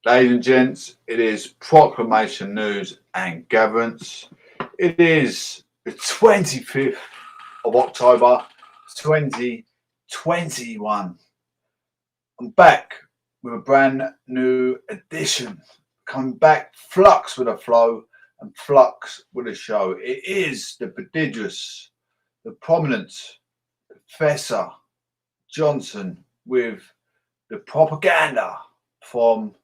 Ladies and gents, it is Proclamation News and Gatherence. It is the 25th of October 2021. I'm back with a brand new edition. Coming back flux with a flow and flux with a show. It is the prodigious, the prominent Professor Johnson with the propaganda from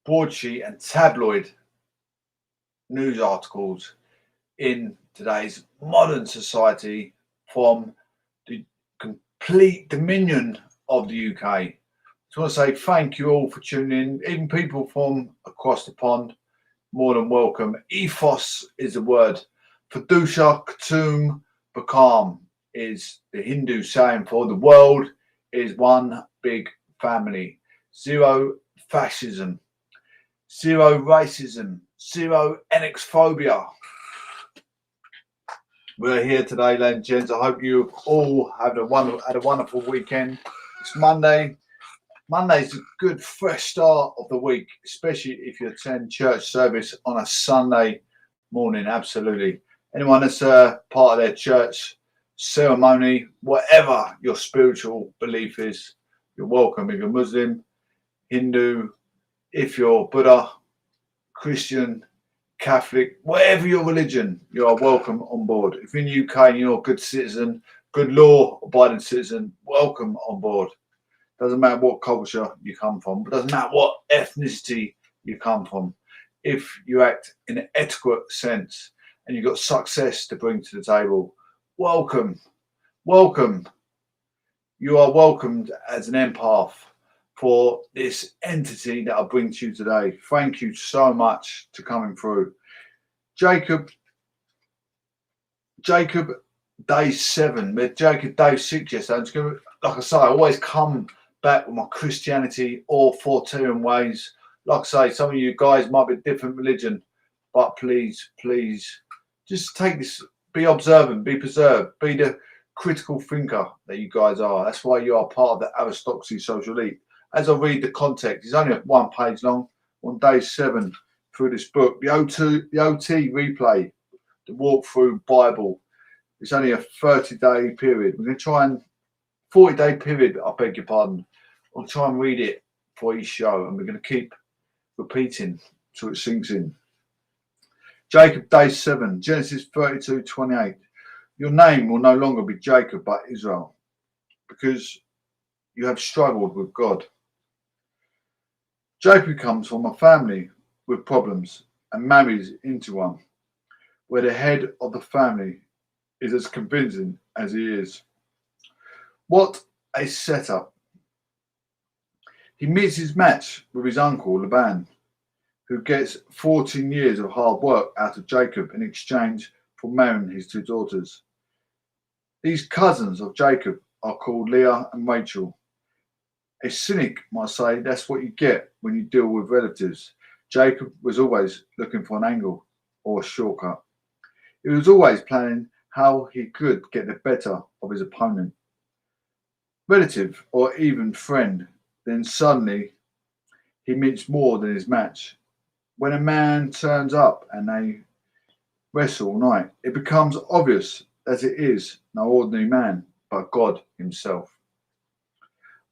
broadsheet and tabloid news articles in today's modern society from the complete dominion of the UK. I just want to say thank you all for tuning in, even people from across the pond, more than welcome. Ethos is the word. Fadusha Kutum Bakam is the Hindu saying for the world is one big family. Zero fascism. Zero racism, zero xenophobia. We're here today, ladies and gents. I hope you all had a wonderful weekend. It's Monday. Monday's a good fresh start of the week, especially if you attend church service on a Sunday morning. Absolutely. Anyone that's part of their church ceremony, whatever your spiritual belief is, you're welcome. If you're Muslim, Hindu, if you're Buddha, Christian, Catholic, whatever your religion, you are welcome on board. If you're in the UK and you're a good citizen, good law-abiding citizen, welcome on board. Doesn't matter what culture you come from, doesn't matter what ethnicity you come from. If you act in an adequate sense and you've got success to bring to the table, welcome, welcome. You are welcomed as an empath for this entity that I bring to you today. Thank you so much for coming through. Jacob, day 7, with Jacob day 6 yesterday. I'm just gonna, like I say, I always come back with my Christianity authoritarian ways. Like I say, some of you guys might be different religion, but please, just take this, be observant, be preserved, be the critical thinker that you guys are. That's why you are part of the aristocracy social elite. As I read the context, it's only 1 page long. On day 7 through this book, the OT replay, the walkthrough Bible. It's only a 30-day period. We're going to try and 40-day period. I beg your pardon. I'll try and read it for each show, and we're going to keep repeating till it sinks in. Jacob, day 7, Genesis 32:28. Your name will no longer be Jacob, but Israel, because you have struggled with God. Jacob comes from a family with problems and marries into one where the head of the family is as convincing as he is. What a setup. He meets his match with his uncle Laban, who gets 14 years of hard work out of Jacob in exchange for marrying his 2 daughters. These cousins of Jacob are called Leah and Rachel. A cynic might say that's what you get when you deal with relatives. Jacob was always looking for an angle or a shortcut. He was always planning how he could get the better of his opponent, relative or even friend. Then suddenly he meets more than his match. When a man turns up and they wrestle all night, it becomes obvious that it is no ordinary man, but God himself.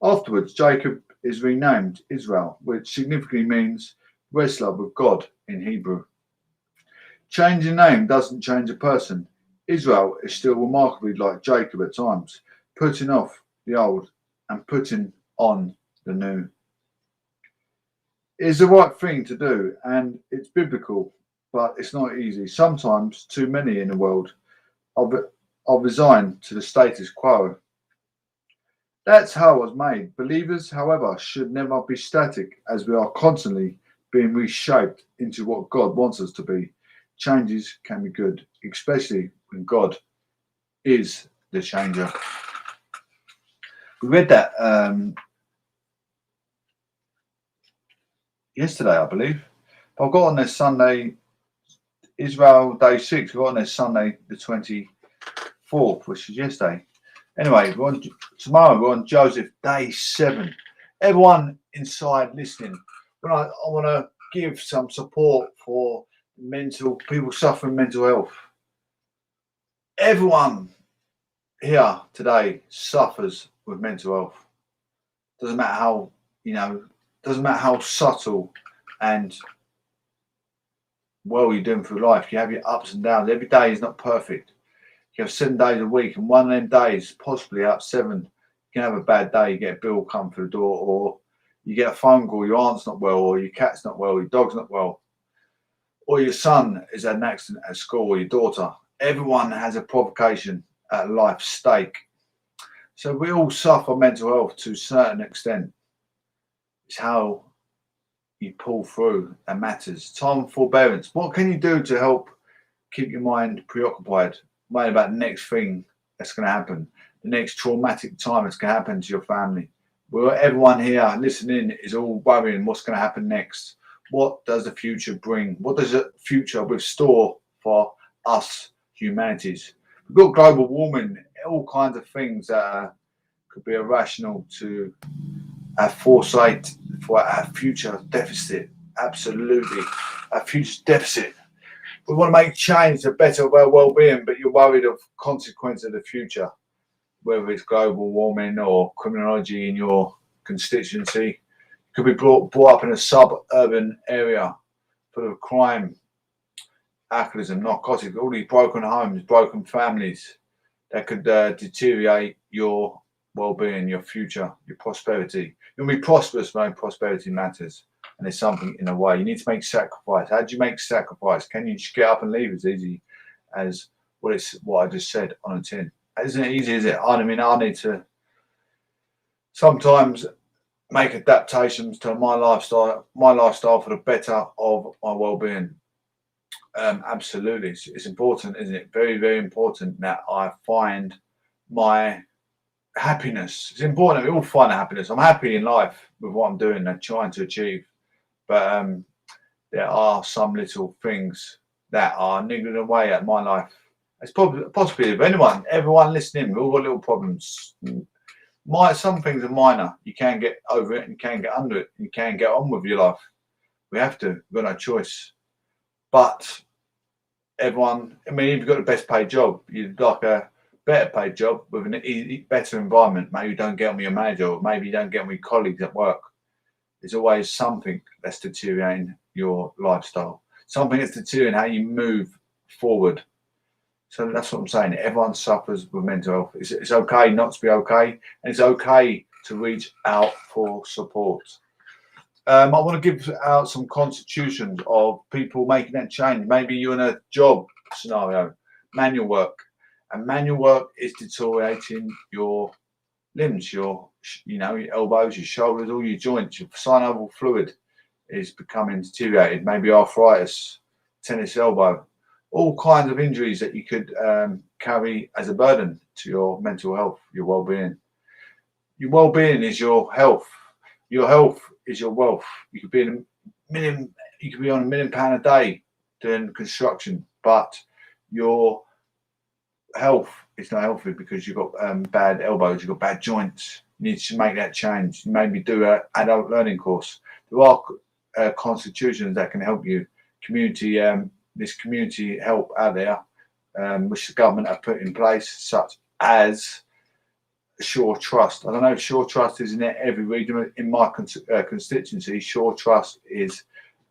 Afterwards, Jacob is renamed Israel, which significantly means wrestler with God in Hebrew. Changing name doesn't change a person. Israel is still remarkably like Jacob at times, putting off the old and putting on the new. It is the right thing to do, and it's biblical, but it's not easy. Sometimes too many in the world are resigned to the status quo. That's how it was made. Believers, however, should never be static, as we are constantly being reshaped into what God wants us to be. Changes can be good, especially when God is the changer. We read that yesterday, I believe. But I've got on this Sunday, Israel day 6. I've got on this Sunday, the 24th, which is yesterday. Anyway, tomorrow we're on Joseph day 7. Everyone inside listening, But I want to give some support for people suffering mental health. Everyone here today suffers with mental health. Doesn't matter how, doesn't matter how subtle and well you're doing through life. You have your ups and downs. Every day is not perfect. You have 7 days a week, and one of them days, possibly out of 7, you can have a bad day. You get a bill come through the door, or you get a phone call, your aunt's not well, or your cat's not well, your dog's not well, or your son has had an accident at school, or your daughter. Everyone has a provocation at life's stake. So we all suffer mental health to a certain extent. It's how you pull through that matters. Time for forbearance. What can you do to help keep your mind preoccupied, worrying about the next thing that's going to happen, the next traumatic time that's going to happen to your family? Well, everyone here listening is all worrying what's going to happen next. What does the future bring? What does the future with store for us humanities? We've got global warming, all kinds of things that could be irrational to have foresight for our future deficit. Absolutely, our future deficit. We want to make change to better our well-being, but you're worried of consequences of the future, whether it's global warming or criminology in your constituency. Could be brought up in a suburban area full of crime, alcoholism, narcotics, all these broken homes, broken families that could deteriorate your well-being, your future, your prosperity. You'll be prosperous when prosperity matters, and there's something in the way. You need to make sacrifice. How do you make sacrifice? Can you just get up and leave as easy as what I just said on a tin? Isn't it easy, is it? I mean, I need to sometimes make adaptations to my lifestyle for the better of my well-being. Absolutely, it's important, isn't it? Very, very important that I find my happiness. It's important we all find happiness. I'm happy in life with what I'm doing and trying to achieve, but there are some little things that are niggling away at my life. It's possibly of everyone listening, we've all got little problems. Some things are minor. You can get over it and you can get under it. You can get on with your life. We have to. We've got no choice. But everyone, I mean, if you've got the best paid job, you'd like a better paid job with a better environment. Maybe you don't get on with your manager, or maybe you don't get on with your colleagues at work. There's always something that's deteriorating your lifestyle. Something that's deteriorating how you move forward. So that's what I'm saying. Everyone suffers with mental health. It's okay not to be okay, and it's okay to reach out for support. I want to give out some constitutions of people making that change. Maybe you're in a job scenario, manual work, and manual work is deteriorating your limbs, your elbows, your shoulders, all your joints. Your synovial fluid is becoming deteriorated. Maybe arthritis, tennis elbow. All kinds of injuries that you could carry as a burden to your mental health, your well-being. Your well-being is your health. Your health is your wealth. You could be on £1 million a day doing construction, but your health is not healthy because you've got bad elbows, you've got bad joints. You need to make that change. Maybe do an adult learning course. There are constitutions that can help you. This community help out there, which the government have put in place, such as Sure Trust. I don't know if Sure Trust is in every region. In my constituency, Sure Trust is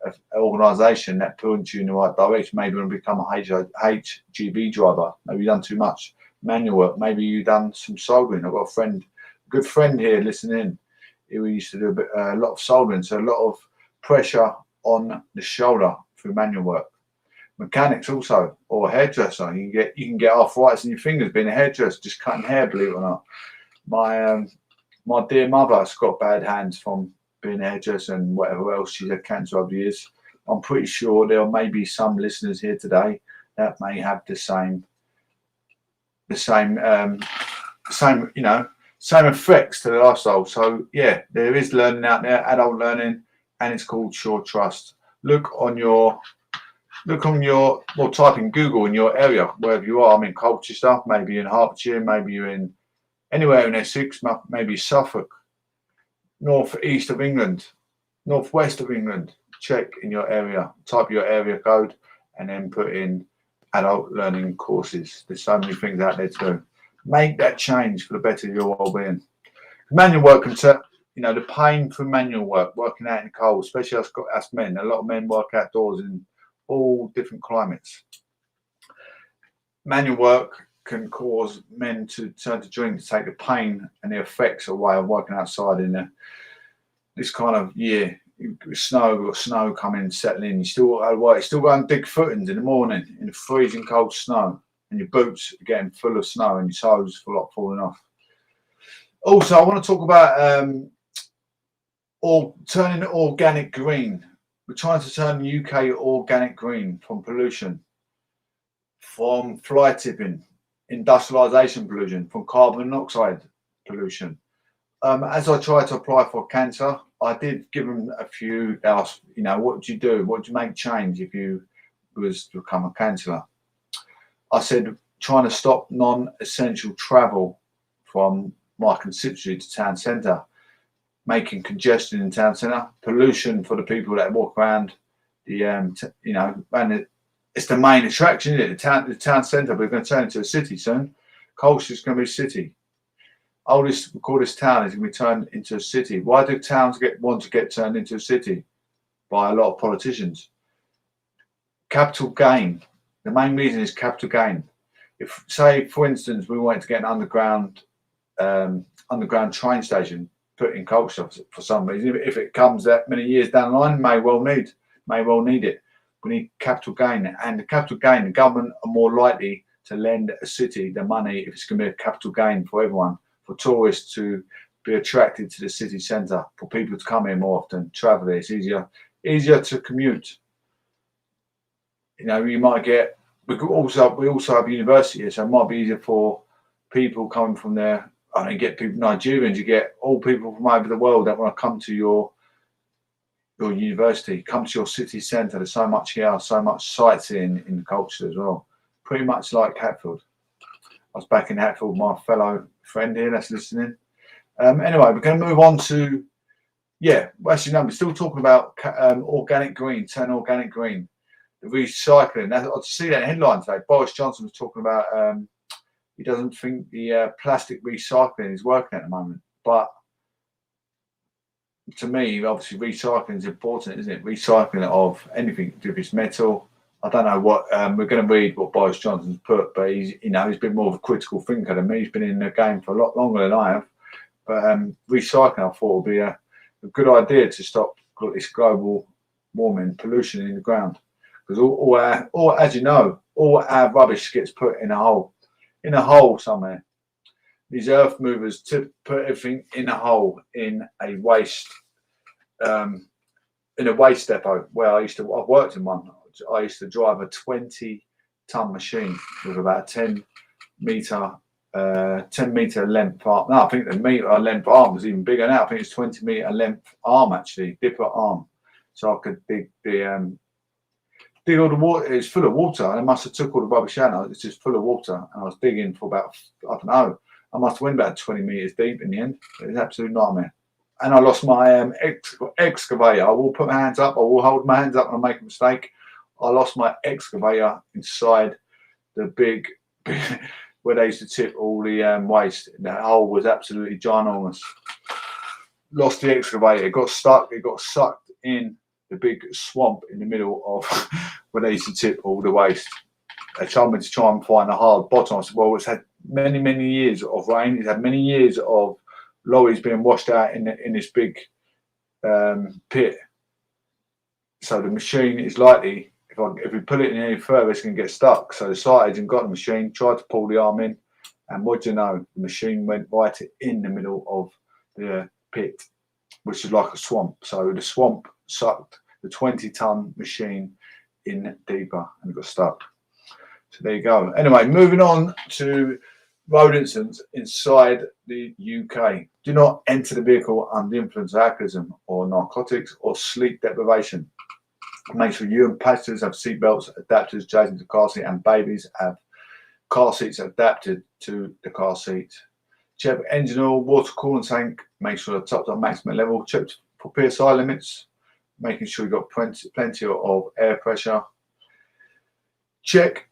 an organisation that points you in the right direction. Maybe you want to become a HGV driver. Maybe you've done too much manual work. Maybe you've done some soldering. I've got a good friend here listening. We used to do a lot of soldering, so a lot of pressure on the shoulder through manual work. Mechanics also, or a hairdresser. You can get arthritis in your fingers being a hairdresser, just cutting hair, believe it or not. My dear mother has got bad hands from being a hairdresser and whatever else. She's had cancer over the years. I'm pretty sure there may be some listeners here today that may have the same effects to the lifestyle. So yeah, there is learning out there, adult learning, and it's called Sure Trust. Type in Google in your area, wherever you are. I'm in Colchester, maybe in Hertfordshire, maybe you're in anywhere in Essex, maybe Suffolk, north east of England. Northwest of England, check in your area, type your area code, and then put in adult learning courses. There's so many things out there too. Make that change for the better of your well-being. Manual work can the pain for manual work, working out in the cold, especially us men. A lot of men work outdoors in all different climates. Manual work can cause men to turn to drink to take the pain and the effects away of working outside in this kind of year. Snow coming, settling. You still go and dig footings in the morning in the freezing cold snow, and your boots are getting full of snow and your toes falling off. Also, I want to talk about turning organic green. We're trying to turn the UK organic green from pollution, from fly tipping, industrialisation pollution, from carbon monoxide pollution. As I tried to apply for cancer, I did give them a few asked, what would you do? What would you make change if you was to become a counsellor? I said, trying to stop non-essential travel from my constituency to town centre, making congestion in town centre, pollution for the people that walk around and it's the main attraction, isn't it? The town centre, we're going to turn into a city soon. Colchester's going to be a city. We call this town is going to be turned into a city. Why do towns want to get turned into a city? By a lot of politicians. Capital gain. The main reason is capital gain. If, say, for instance, we wanted to get an underground train station put in Colchester for some reason, if it comes that many years down the line, may well need it. We need capital gain, and the capital gain, the government are more likely to lend a city the money if it's going to be a capital gain for everyone, for tourists to be attracted to the city centre, for people to come here more often, travel there. It's easier to commute. You might get. We also have university here, so it might be easier for people coming from there. I mean, get people Nigerians. You get all people from over the world that want to come to your university, come to your city centre. There's so much here, so much sightseeing in Colchester as well. Pretty much like Hatfield. I was back in Hatfield, my fellow friend here that's listening. Anyway, we're going to move on to, we're still talking about organic green, turn organic green, the recycling. I see that headline today. Boris Johnson was talking about he doesn't think the plastic recycling is working at the moment. But to me, obviously, recycling is important, isn't it? Recycling of anything, if it's metal. I don't know what we're going to read what Boris Johnson's put, but he's been more of a critical thinker than me. He's been in the game for a lot longer than I have. But recycling, I thought, would be a good idea to stop this global warming, pollution in the ground. Because as you know, all our rubbish gets put in a hole somewhere. These earth movers to put everything in a hole in a waste depot where I've worked in one. I used to drive a 20-ton machine with about 10 meter length arm. No, I think the meter length arm was even bigger now. I think it's 20 meter length arm, actually, dipper arm. So I could dig all the water. It's full of water. I must have took all the rubbish out. It's just full of water. And I was digging for about, I don't know, I must have went about 20 meters deep in the end. It was an absolute nightmare. And I lost my excavator. I will put my hands up. I will hold my hands up when I make a mistake. I lost my excavator inside the big where they used to tip all the waste. The hole was absolutely ginormous. Lost the excavator. It got stuck. It got sucked in the big swamp in the middle of where they used to tip all the waste. They told me to try and find a hard bottom. I said, well, it's had many, many years of rain. It's had many years of lorries being washed out in this big pit. So the machine is likely, if we pull it in any further, it's going to get stuck. So the site agent got the machine, tried to pull the arm in, and what do you know? The machine went right in the middle of the pit, which is like a swamp. So the swamp sucked the 20-ton machine in deeper and got stuck. So there you go. Anyway, moving on to road incidents inside the UK. Do not enter the vehicle under the influence of alcoholism or narcotics or sleep deprivation. Make sure you and passengers have seatbelts adapted to the car seat, and babies have car seats adapted to the car seat. Check engine oil, water coolant tank. Make sure the top's on maximum level. Check for PSI limits. making sure you've got plenty of air pressure. Check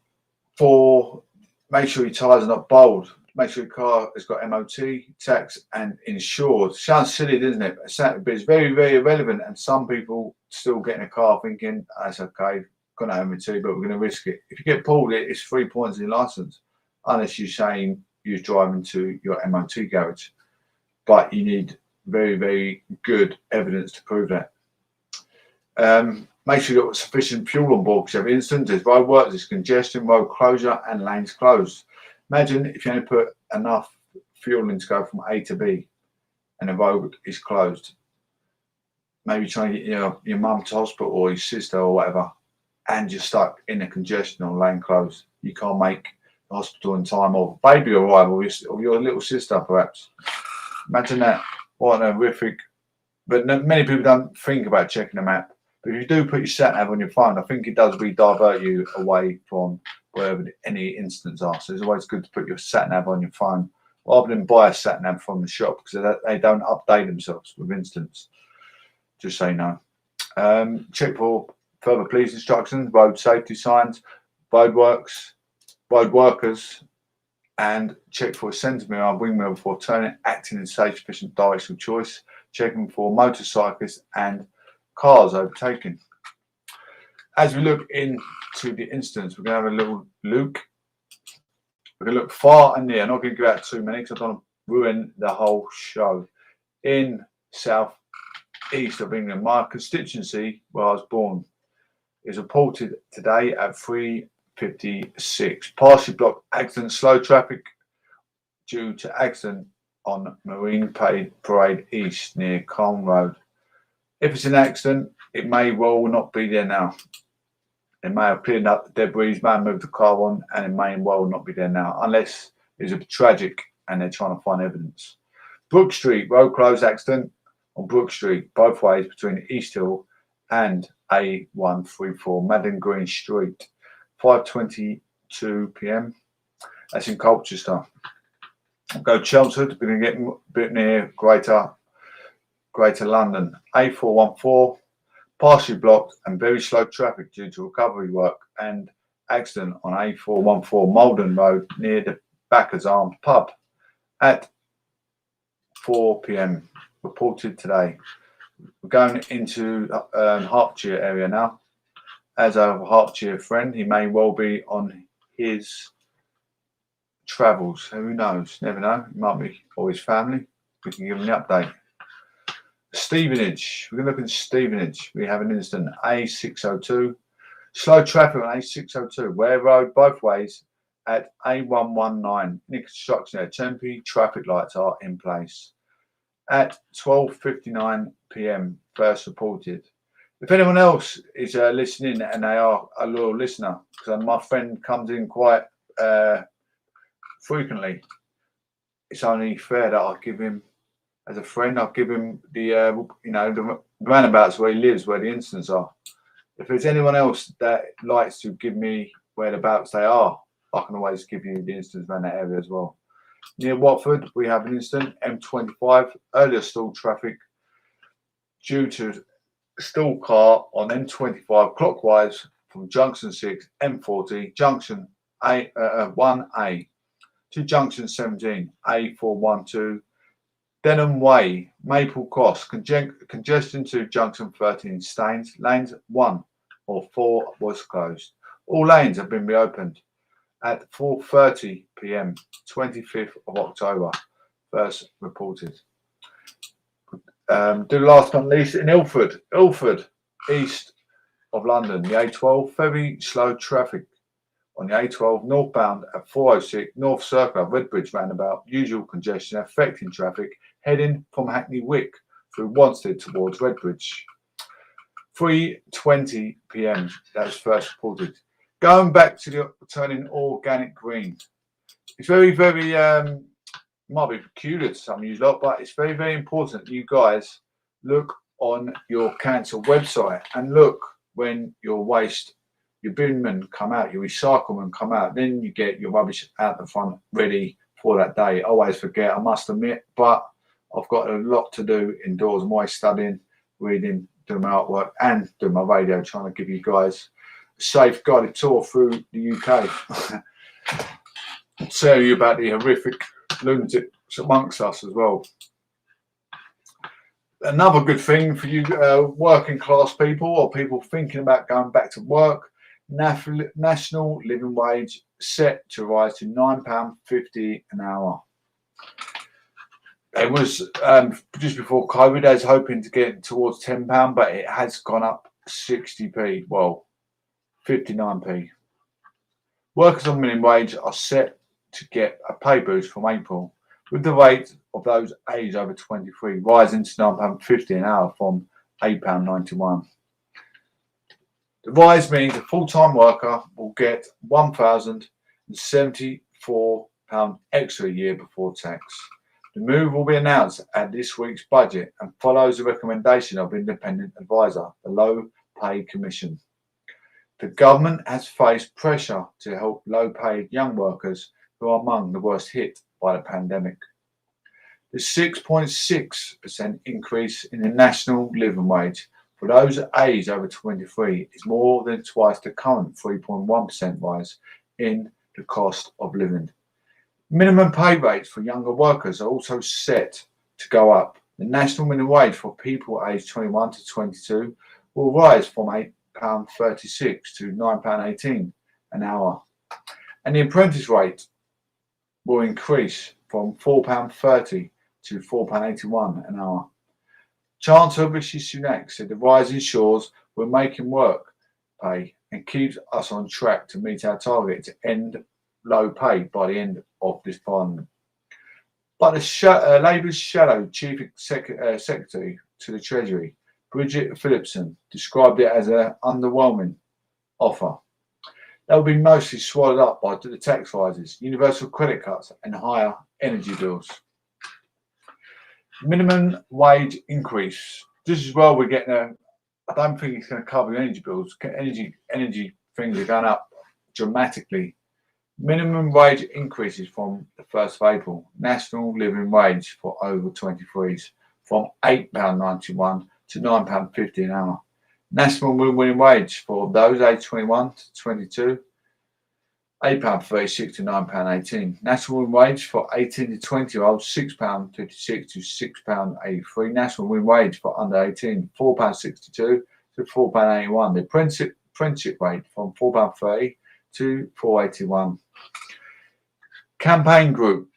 for, make sure your tyres are not bowled. Make sure your car has got MOT, tax and insured. Sounds silly, doesn't it? But it's very, very irrelevant. And some people still get in a car thinking, that's okay, got no MOT, but we're going to risk it. If you get pulled, it's 3 points in your licence, unless you're saying you're driving to your MOT garage. But you need very, very good evidence to prove that. Make sure you've got sufficient fuel on board, because every instant there's road work, there's congestion, road closure and lanes closed. Imagine if you only put enough fuel in to go from A to B and the road is closed. Maybe trying to get your mum to hospital or your sister or whatever, and you're stuck in a congestion or lane closed. You can't make the hospital in time, or baby arrival, or your little sister perhaps. Imagine that. What an horrific. But many people don't think about checking the map. But if you do put your sat nav on your phone, I think it does divert you away from wherever any incidents are. So it's always good to put your sat nav on your phone rather than buy a sat nav from the shop, because they don't update themselves with incidents. Just so you know. Check for further police instructions, road safety signs, road workers, and check for a centre mirror and wing mirror before turning, acting in safe, efficient directional choice. Checking for motorcyclists and cars overtaking. As we look into the instance, we're going to have a little look. We're going to look far and near. I'm not going to give out too many because I don't want to ruin the whole show. In south east of England, my constituency where I was born is reported today at 3:56. Partially blocked accident, slow traffic due to accident on Marine Parade East near Colne Road. If it's an accident, it may well not be there now. It may have cleared up the debris, may have moved the car on, and it may well not be there now, unless it's a tragic and they're trying to find evidence. Brook Street, road closed accident on Brook Street, both ways between East Hill and A134, Madden Green Street, 5:22 p.m. That's in Colchester. Go Chelmsford, we're going to get a bit near Greater London. A414, partially blocked and very slow traffic due to recovery work and accident on A414 Malden Road near the Backers Arms pub at 4 p.m. reported today. We're going into Hertfordshire area now. As I have a Hertfordshire friend, he may well be on his travels. Who knows? Never know. It might be or his family. We can give him the update. Stevenage. We're going to look at Stevenage. We have an incident. A602. Slow traffic on A602. Ware Road both ways at A119. In construction there. Temporary traffic lights are in place. At 12:59 p.m. first reported. If anyone else is listening and they are a loyal listener, because my friend comes in quite frequently, it's only fair that I give him, as a friend, I'll give him the the roundabouts where he lives, where the incidents are. If there's anyone else that likes to give me whereabouts they are, I can always give you the incidents around that area as well. Near Watford, we have an incident, M25, earlier stalled traffic due to stalled car on M25 clockwise from junction 6, M40, junction 1A to junction 17, A412, Denham Way, Maple Cross, congestion to junction 13, Staines, lanes 1 or 4 was closed. All lanes have been reopened at 4:30 p.m, 25th of October, first reported. Do the last but not least in Ilford, east of London, the A12, very slow traffic on the A12 northbound at 406 North Circular, Redbridge roundabout, usual congestion affecting traffic heading from Hackney Wick through Wanstead towards Redbridge. 3:20 p.m, that was first reported. Going back to the turning organic green, it's very, very might be peculiar to some of you lot, but it's very, very important that you guys look on your council website and look when your waste, your bin men come out, your recyclemen come out, then you get your rubbish out the front ready for that day. I always forget, I must admit, but I've got a lot to do indoors. I'm always studying, reading, doing my artwork and doing my radio, trying to give you guys a safe guided tour through the UK. Tell you about the horrific lunatics amongst us as well. Another good thing for you working class people or people thinking about going back to work, national living wage set to rise to £9.50 an hour. It was just before COVID, I was hoping to get towards £10, but it has gone up 60p, well, 59p. Workers on minimum wage are set to get a pay boost from April, with the rate of those aged over 23 rising to £9.50 an hour from £8.91. The rise means a full-time worker will get £1,074 extra a year before tax. The move will be announced at this week's budget and follows the recommendation of independent advisor, the Low Pay Commission. The government has faced pressure to help low-paid young workers who are among the worst hit by the pandemic. The 6.6% increase in the national living wage for those aged over 23 is more than twice the current 3.1% rise in the cost of living. Minimum pay rates for younger workers are also set to go up. The national minimum wage for people aged 21 to 22 will rise from £8.36 to £9.18 an hour, and the apprentice rate will increase from £4.30 to £4.81 an hour. Chancellor Rishi Sunak said the rise ensures we're making work pay and keeps us on track to meet our target to end low pay by the end of this parliament. But Labour's shadow chief secretary to the Treasury, Bridget Phillipson, described it as an underwhelming offer. That will be mostly swallowed up by the tax rises, universal credit cuts and higher energy bills. Minimum wage increase. This is where we're getting I don't think it's going to cover energy bills. Energy things are going up dramatically. Minimum wage increases from the 1st of April. National living wage for over 23s from £8.91 to £9.50 an hour. National minimum wage for those aged 21 to 22, £8.36 to £9.18. National minimum wage for 18 to 20-year-olds, £6.56 to £6.83. National minimum wage for under 18, £4.62 to £4.81. The apprenticeship rate from £4.30 to £4.81. Campaign group.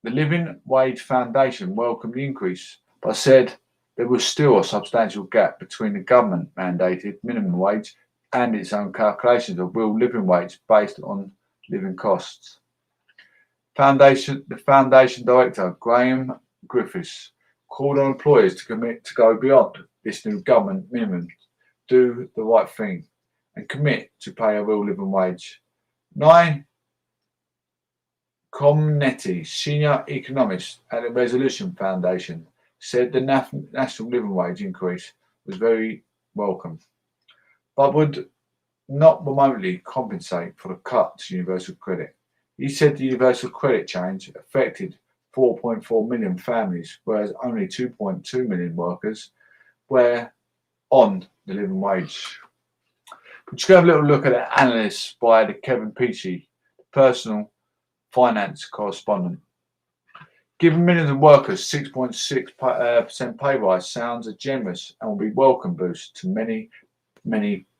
The Living Wage Foundation welcomed the increase, but said there was still a substantial gap between the government-mandated minimum wage and its own calculations of real living wage based on living costs. The foundation director, Graham Griffiths, called on employers to commit to go beyond this new government minimum, do the right thing, and commit to pay a real living wage. Nye Comnetti, senior economist at the Resolution Foundation, said the national living wage increase was very welcome, but would not remotely compensate for the cut to universal credit. He said the universal credit change affected 4.4 million families, whereas only 2.2 million workers were on the living wage. Let's go have a little look at the analysis by the Kevin Peachy, personal finance correspondent. Giving millions of workers 6.6% pay rise sounds a generous and will be welcome boost to many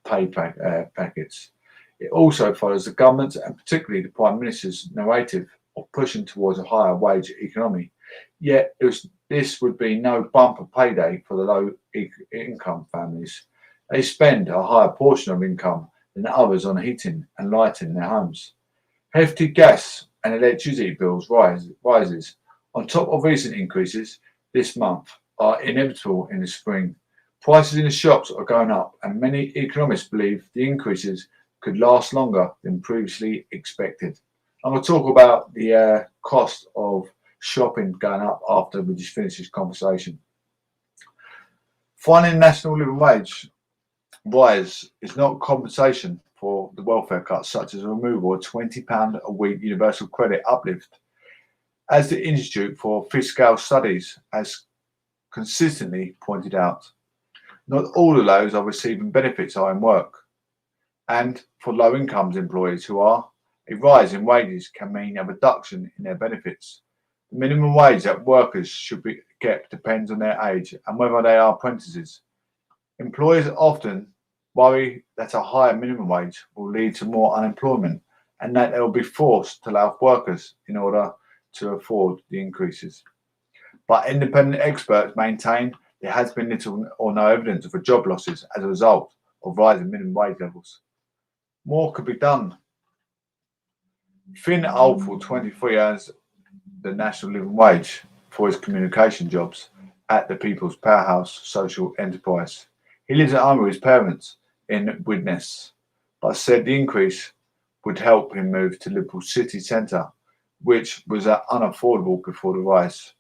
pay packets. It also follows the government's and particularly the Prime Minister's narrative of pushing towards a higher wage economy. Yet this would be no bumper payday for the low income families. They spend a higher portion of income than others on heating and lighting their homes. Hefty gas and electricity bills rises on top of recent increases this month are inevitable in the spring. Prices in the shops are going up, and many economists believe the increases could last longer than previously expected. I'm going to talk about the cost of shopping going up after we just finish this conversation. Finding national living wage rise is not compensation for the welfare cuts, such as a removal of £20 a week universal credit uplift. As the Institute for Fiscal Studies has consistently pointed out, Not all of those are receiving benefits are in work. And for low incomes employees who are, a rise in wages can mean a reduction in their benefits. The minimum wage that workers should get depends on their age and whether they are apprentices. Employers often worry that a higher minimum wage will lead to more unemployment and that they will be forced to lay off workers in order to afford the increases. But independent experts maintain there has been little or no evidence of job losses as a result of rising minimum wage levels. More could be done. Finn Oldfield, 23, earns the national living wage for his communication jobs at the People's Powerhouse social enterprise. He lives at home with his parents in Widnes, but said the increase would help him move to Liverpool city centre, which was unaffordable before the rise.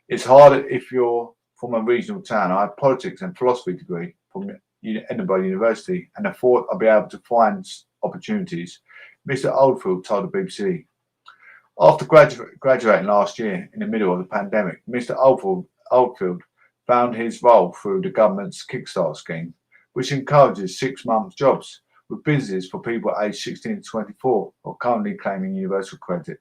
It's hard if you're from a regional town. I have a politics and philosophy degree from Edinburgh University and I thought I'd be able to find opportunities, Mr. Oldfield told the BBC. After graduating last year in the middle of the pandemic, Mr. Oldfield found his role through the government's Kickstart scheme, which encourages 6 months jobs with businesses for people aged 16 to 24 or currently claiming universal credit.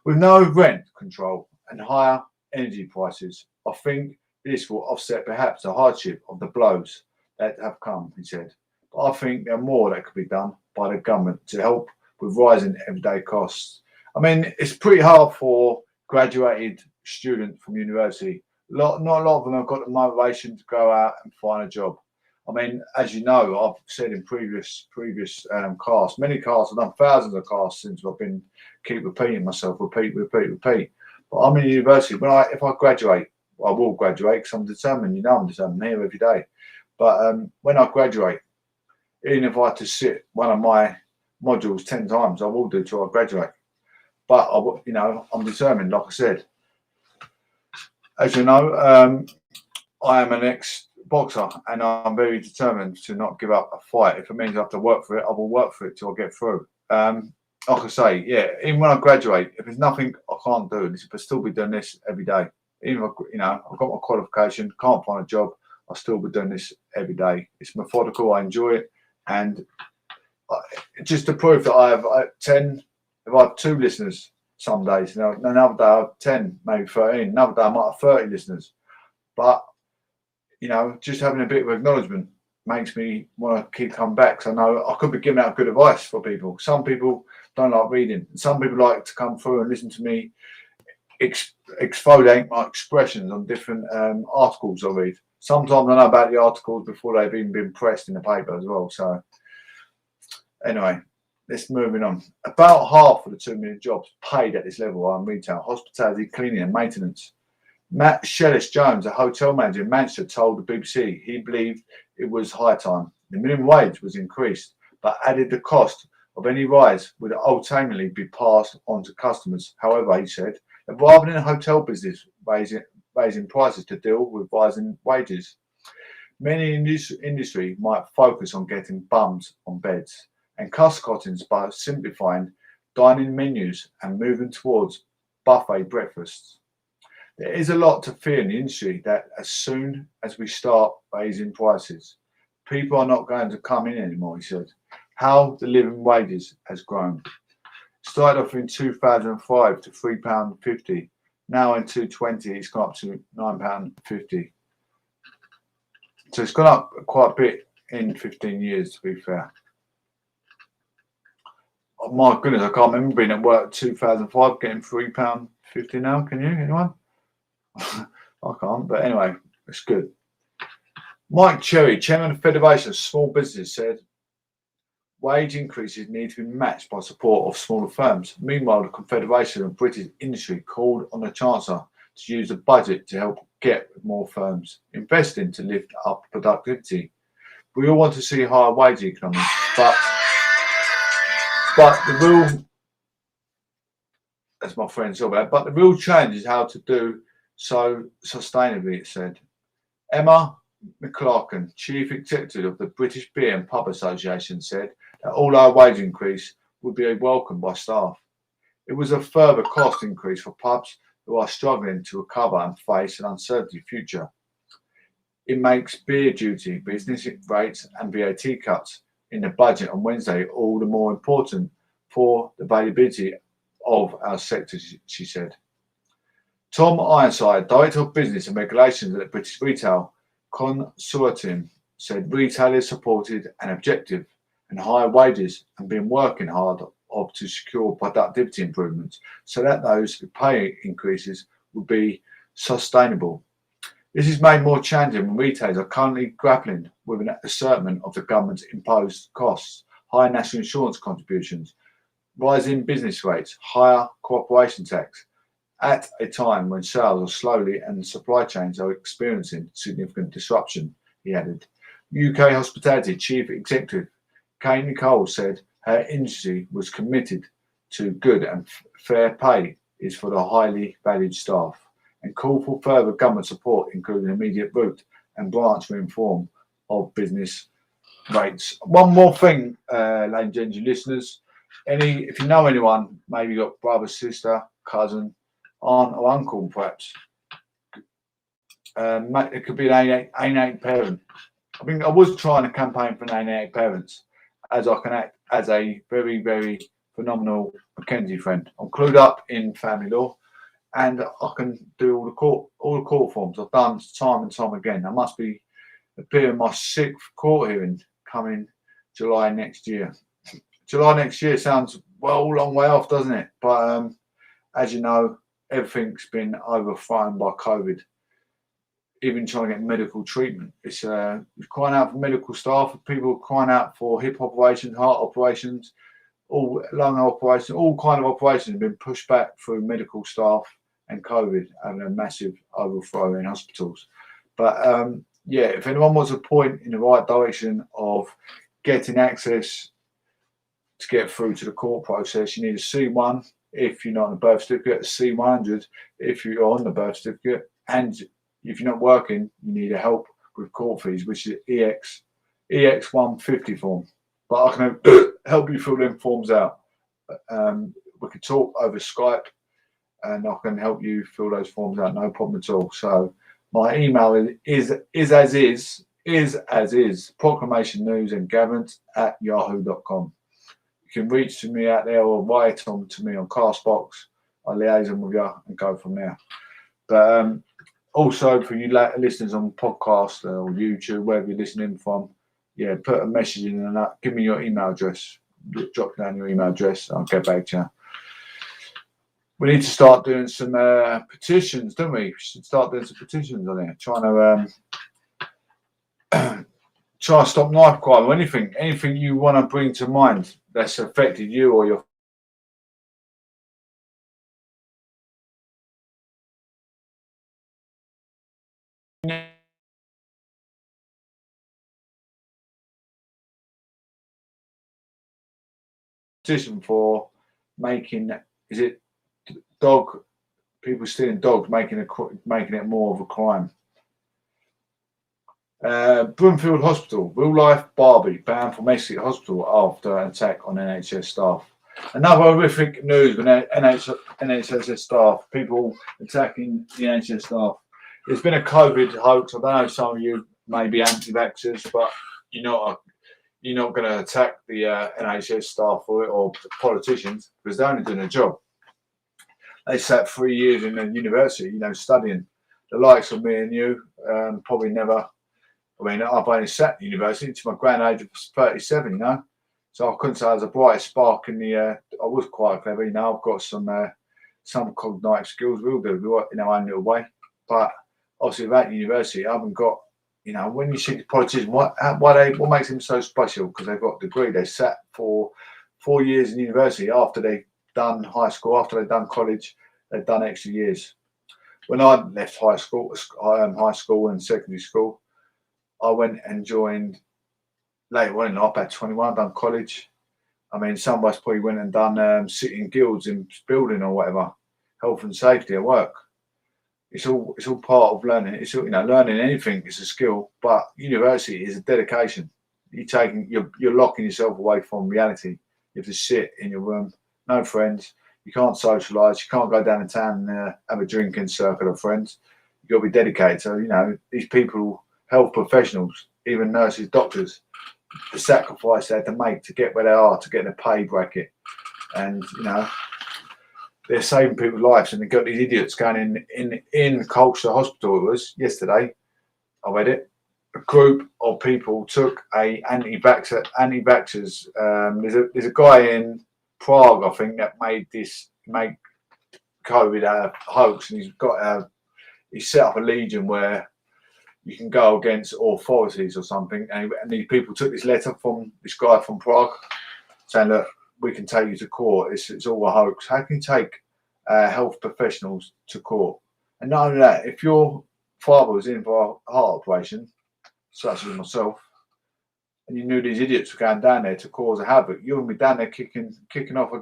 With no rent control and higher energy prices, I think this will offset perhaps the hardship of the blows that have come, he said. But I think there are more that could be done by the government to help with rising everyday costs. I mean, it's pretty hard for graduated students from university. Not a lot of them have got the motivation to go out and find a job. I mean, as you know, I've said in previous casts, many casts, I've done thousands of casts since I've been keep repeating myself, repeat. But I'm in university. If I graduate, I will graduate because I'm determined. I'm determined. I'm here every day. But when I graduate, even if I had to sit one of my modules 10 times, I will do till I graduate. But I'm determined. Like I said, as you know, I am an ex-boxer, and I'm very determined to not give up a fight. If it means I have to work for it, I will work for it till I get through. Like I say, yeah, even when I graduate, if there's nothing I can't do, I'll still be doing this every day. Even if I've got my qualification, can't find a job, I'll still be doing this every day. It's methodical, I enjoy it, and just to prove that I have 10, if I have 2 listeners some days, another day I have 10, maybe 13, another day I might have 30 listeners. But, just having a bit of acknowledgement makes me want to keep coming back. So I know I could be giving out good advice for people. Some people don't like reading. Some people like to come through and listen to me exfoliate my expressions on different articles I read. Sometimes I know about the articles before they've even been pressed in the paper as well. So anyway, let's moving on. About half of the 2 million jobs paid at this level are in retail, hospitality, cleaning and maintenance. Matt Shellis-Jones, a hotel manager in Manchester, told the BBC he believed it was high time. The minimum wage was increased, but added the cost of any rise would ultimately be passed on to customers. However, he said that rather than a hotel business raising prices to deal with rising wages, many in this industry might focus on getting bums on beds and cost-cutting by simplifying dining menus and moving towards buffet breakfasts. There is a lot to fear in the industry that as soon as we start raising prices, people are not going to come in anymore, he said. How the living wages has grown. Started off in 2005 to £3.50. Now in 2020, it's gone up to £9.50. So it's gone up quite a bit in 15 years, to be fair. Oh my goodness, I can't remember being at work 2005 getting £3.50 now. Can you? Anyone? I can't, but anyway, it's good. Mike Cherry, chairman of the Federation of Small Businesses, said wage increases need to be matched by support of smaller firms. Meanwhile, the Confederation of British Industry called on the Chancellor to use the budget to help get more firms investing to lift up productivity. We all want to see higher wage economies, but the real, as my friend said about, but the real challenge is how to do so sustainably, it said. Emma McClarken, chief executive of the British Beer and Pub Association, said that all our wage increase would be welcomed by staff. It was a further cost increase for pubs who are struggling to recover and face an uncertain future. It makes beer duty, business rates and VAT cuts in the budget on Wednesday all the more important for the availability of our sector, she said. Tom Ironside, Director of Business and Regulations at the British Retail Consortium, said retailers supported an objective and higher wages and been working hard to secure productivity improvements so that those pay increases would be sustainable. This is made more challenging when retailers are currently grappling with an assertion of the government's imposed costs, higher national insurance contributions, rising business rates, higher corporation tax, at a time when sales are slowly and supply chains are experiencing significant disruption, he added. UK Hospitality Chief Executive Kate Nicole said her industry was committed to good and fair pay is for the highly valued staff and called for further government support, including immediate route and branch reform of business rates. One more thing, ladies and gentlemen, listeners. If you know anyone, maybe you've got brother, sister, cousin, aunt or uncle, perhaps. It could be an A&A parent. I think I was trying to campaign for an A&A parents, as I can act as a very, very phenomenal Mackenzie friend. I'm clued up in family law, and I can do all the court forms. I've done time and time again. I must be appearing my 6th court hearing coming July next year. July next year sounds a long way off, doesn't it? But as you know, everything's been overthrown by COVID. Even trying to get medical treatment, it's crying out for medical staff. People crying out for hip operations, heart operations, all lung operations, all kind of operations have been pushed back through medical staff and COVID having a massive overthrow in hospitals. But if anyone wants a point in the right direction of getting access to get through to the court process, you need a C1 if you're not on the birth certificate, a C100 if you're on the birth certificate, and if you're not working, you need a help with court fees, which is EX 150 form. But I can help you fill them forms out. We could talk over Skype, and I can help you fill those forms out, no problem at all. So my email is Proclamation News and Gatherence at yahoo.com. You can reach to me out there or write on to me on Castbox. I'll liaison with you and go from there. But also for you listeners on podcast or YouTube, wherever you're listening from, put a message in and give me your email address. Drop down your email address. I'll get back to you. We need to start doing some petitions, don't we? We should start doing some petitions on there, trying to try to stop knife crime or anything you want to bring to mind that's affected you or your petition for making people stealing dogs, making it more of a crime. Broomfield Hospital, real life Barbie banned from Essex Hospital after an attack on NHS staff. Another horrific news with NHS staff, people attacking the NHS staff. There's been a COVID hoax. I don't know, some of you may be anti-vaxxers, but you're not going to attack the NHS staff for it or politicians because they're only doing a job. They sat 3 years in a university, studying. The likes of me and you probably never. I mean, I've only sat in university to my grand age of 37, so I couldn't say I was a bright spark in the. I was quite clever, I've got some cognitive skills. We'll do, in our own little way. But obviously, without university, I haven't got. When you see the politicians, what makes them so special? Because they've got a degree. They sat for 4 years in university after they've done high school, after they've done college, they've done extra years. When I left high school and secondary school, I went and joined later on in life, about 21, done college. I mean, some of us probably went and done sitting guilds in building or whatever, health and safety at work. It's all part of learning. It's learning anything is a skill, but university is a dedication. You're locking yourself away from reality. You have to sit in your room, no friends. You can't socialise. You can't go down to town and have a drinking circle of friends. You've got to be dedicated. So these people health professionals, even nurses, doctors, the sacrifice they had to make to get where they are, to get in a pay bracket. And, you know, they're saving people's lives, and they've got these idiots going in Colchester Hospital. It was yesterday, I read it. A group of people took a anti-vaxxers. There's a guy in Prague, I think, that made COVID a hoax, and he's set up a legion where you can go against authorities or something. And these people took this letter from this guy from Prague saying, look, we can take you to court. It's all a hoax. How can you take health professionals to court? And not only that, if your father was in for a heart operation, such as myself, and you knew these idiots were going down there to cause a havoc, you wouldn't be down there kicking off a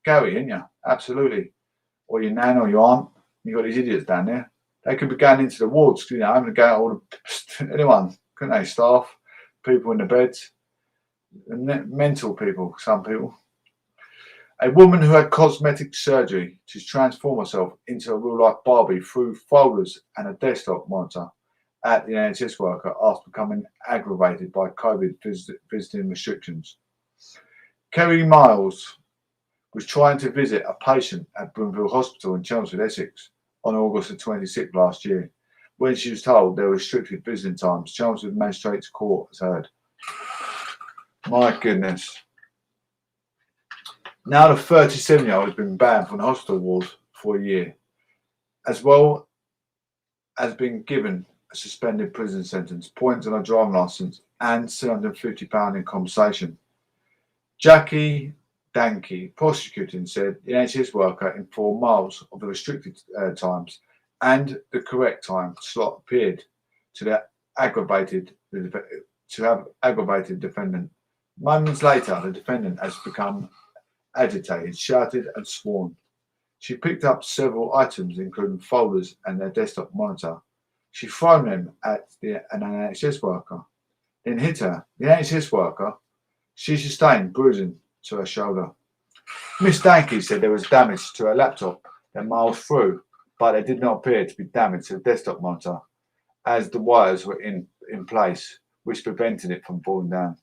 Gary, ain't you? Absolutely. Or your nan or your aunt. You got these idiots down there. They could be going into the wards, you know, having to go out all anyone, couldn't they? Staff, people in the beds, mental people, some people. A woman who had cosmetic surgery to transform herself into a real-life Barbie through folders and a desktop monitor at the NHS worker after becoming aggravated by COVID visiting restrictions. Kerry Miles was trying to visit a patient at Broomfield Hospital in Chelmsford, Essex, on August the 26th last year. When she was told there were restricted visiting times, Chelmsford Magistrates Court has heard. My goodness. Now the 37-year-old has been banned from the hospital ward for a year, as well as being given a suspended prison sentence, points on a driving licence, and £750 in compensation. Jackie Danke, prosecuting, said the NHS worker informed Miles of the restricted times and the correct time slot appeared to have aggravated defendant. Moments later, the defendant has become agitated, shouted and sworn. She picked up several items, including folders and their desktop monitor. She thrown them at an NHS worker, then hit her. The NHS worker, she sustained bruising to her shoulder. Miss Danke said there was damage to her laptop that Miles threw, but there did not appear to be damage to the desktop monitor, as the wires were in place, which prevented it from falling down.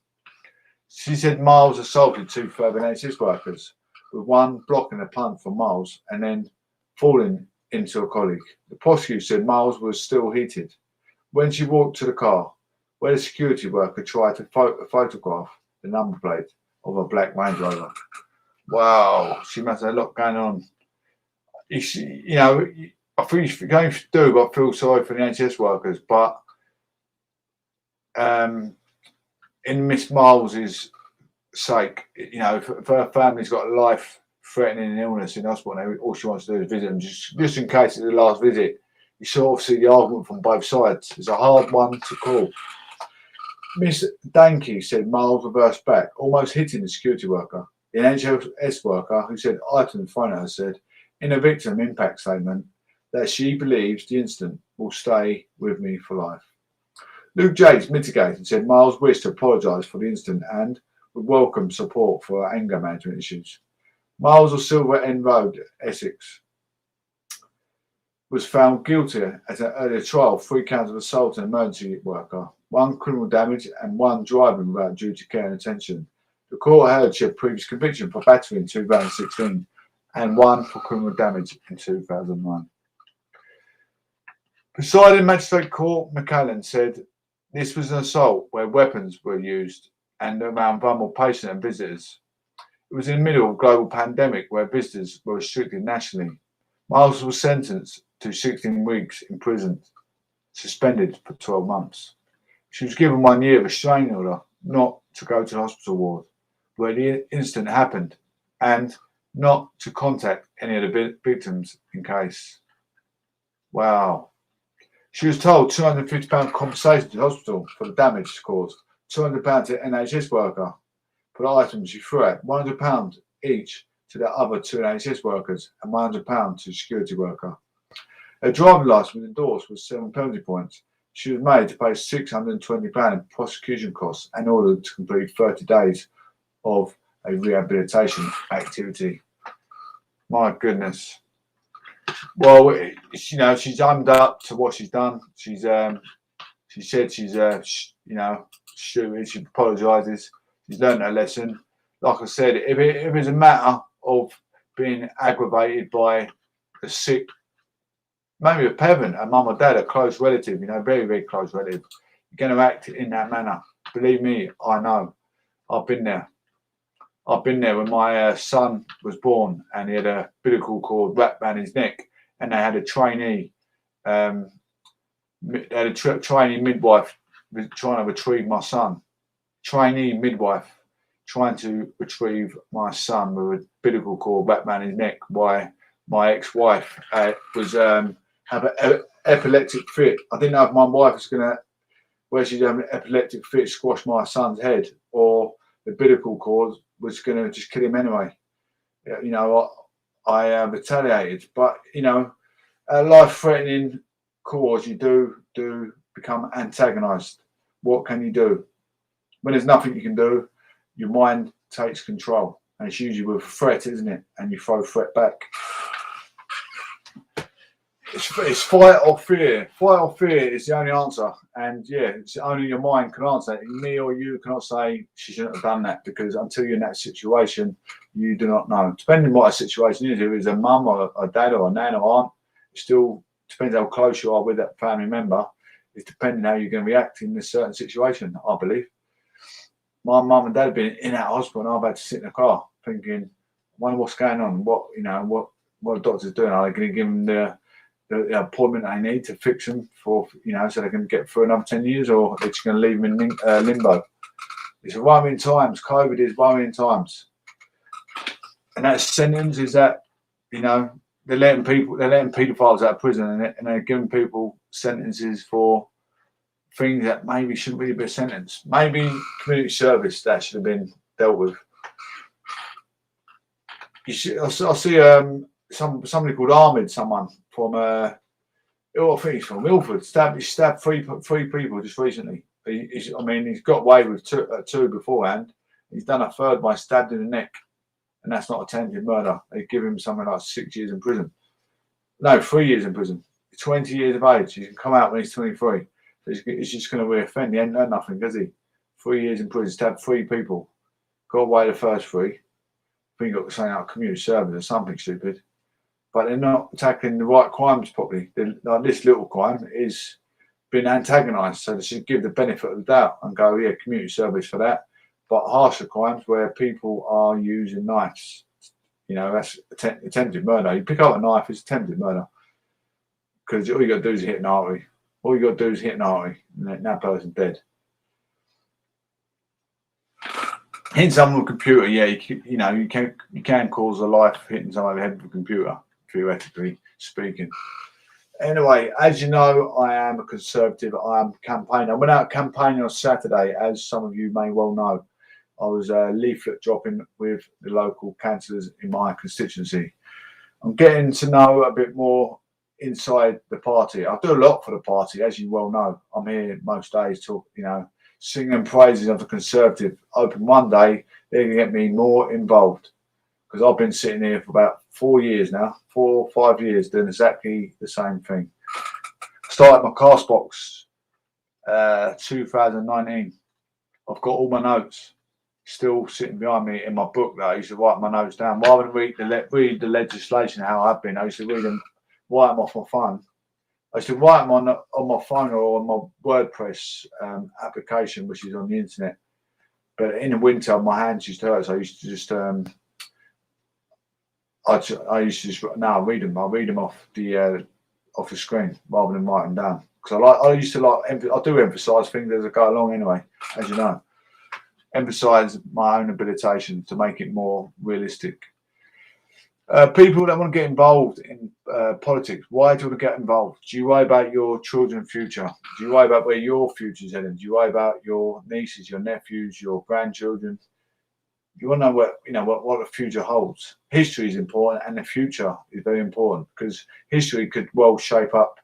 She said Miles assaulted two further NHS workers, with one blocking a punt from Miles and then falling into a colleague. The prosecutor said Miles was still heated. When she walked to the car, where the security worker tried to photograph the number plate of a black Range Rover. Wow, she must have a lot going on. You know, I think you're going to do, but I feel sorry for the NHS workers. But in Miss Miles's sake, you know, if her family's got a life-threatening illness in hospital, all she wants to do is visit them, just in case it's the last visit. You sort of see the argument from both sides. It's a hard one to call. Miss Danke said Miles reversed back, almost hitting the security worker. The NHS worker, who said items thrown at her, said in a victim impact statement that she believes the incident will stay with me for life. Luke Jakes mitigated and said Miles wished to apologise for the incident and would welcome support for her anger management issues. Miles of Silver End Road, Essex, was found guilty at an earlier trial, 3 counts of assault on an emergency worker, 1 criminal damage and 1 driving without duty care and attention. The court heard she had previous conviction for battery in 2016 and 1 for criminal damage in 2009. Presiding Magistrate Court McCallan said this was an assault where weapons were used and around vulnerable patients and visitors. It was in the middle of a global pandemic where visitors were restricted nationally. Miles was sentenced to 16 weeks in prison, suspended for 12 months. She was given 1 year of restraining order not to go to the hospital ward where the incident happened and not to contact any of the victims in case. Wow. She was told £250 compensation to the hospital for the damage caused, £200 to NHS worker for the items she threw at, £100 each to the other 2 NHS workers and £100 to the security worker. Her driving licence was endorsed with 7 penalty points. She was made to pay £620 in prosecution costs and ordered to complete 30 days of a rehabilitation activity. My goodness. Well, you know, she's owned up to what she's done. She's She said she's stupid. She apologises. She's learned her lesson. Like I said, if it's a matter of being aggravated by a sick, maybe a parent, a mum or dad, a close relative, very, very close relative, you're going to act in that manner. Believe me, I know. I've been there. I've been there when my son was born and he had a umbilical cord wrapped around his neck, and they had a trainee, trainee midwife trying to retrieve my son. Trainee midwife trying to retrieve my son with a umbilical cord wrapped around his neck. Why my ex-wife was have an epileptic fit. I didn't know if my wife was going to, where she's having an epileptic fit, squash my son's head, or the umbilical cord was going to just kill him anyway. I retaliated, but a life-threatening cause, you do become antagonised. What can you do when there's nothing you can do? Your mind takes control, and it's usually with a threat, isn't it? And you throw threat back. It's fight or fear. Fight or fear is the only answer, and it's only your mind can answer it. Me or you cannot say she shouldn't have done that, because until you're in that situation, you do not know. Depending on what a situation is, if it's a mum or a dad or a nan or aunt, it still depends how close you are with that family member. It's depending how you're going to react in this certain situation, I believe. My mum and dad have been in that hospital, and I've had to sit in the car thinking, I wonder what's going on. What the doctor's doing? Are they going to give them the appointment they need to fix them for, so they can get through another 10 years, or they're just going to leave them in limbo? It's worrying times. COVID is worrying times. And that sentence is that, they're letting paedophiles out of prison, and they're giving people sentences for things that maybe shouldn't really be a sentence. Maybe community service, that should have been dealt with. I see somebody called Ahmed, someone from I think he's from Milford, stabbed three people just recently. He's got away with two beforehand. He's done a third by stabbed in the neck, and that's not attempted murder. They give him something like 6 years in prison. No, 3 years in prison. He's 20 years of age. He can come out when he's 23. He's just going to reoffend. He ain't done nothing, does he? 3 years in prison, stabbed 3 people. Got away the first 3. I think he got something like community service or something stupid. But they're not tackling the right crimes properly. Like this little crime is being antagonised, so they should give the benefit of the doubt and go, community service for that. But harsher crimes where people are using knives, that's attempted murder. You pick up a knife, it's attempted murder, because all you got to do is hit an artery. All you got to do is hit an artery, and that person's dead. Hitting someone with a computer, you can cause a life hitting someone over the head with a computer, theoretically speaking. Anyway, as you know, I am a Conservative. I am campaigning. I went out campaigning on Saturday, as some of you may well know. I was leaflet dropping with the local councillors in my constituency. I'm getting to know a bit more inside the party. I do a lot for the party, as you well know. I'm here most days to, singing praises of the Conservative. Open one day, they're going to get me more involved, because I've been sitting here for about 4 years now, 4 or 5 years, doing exactly the same thing. Started my cast box 2019. I've got all my notes still sitting behind me in my book that I used to write my notes down. Rather than read the legislation how I've been, I used to read them, write them off my phone. I used to write them on my phone or on my WordPress application, which is on the internet. But in the winter, my hands used to hurt, so I used to just now I read them. I read them off the screen rather than write them down, because I do emphasise things as I go along anyway, as you know. Emphasise my own habilitation to make it more realistic. People that want to get involved in politics, why do you want to get involved? Do you worry about your children's future? Do you worry about where your future's heading? Do you worry about your nieces, your nephews, your grandchildren? You want to know what the future holds. History is important, and the future is very important, because history could well shape up.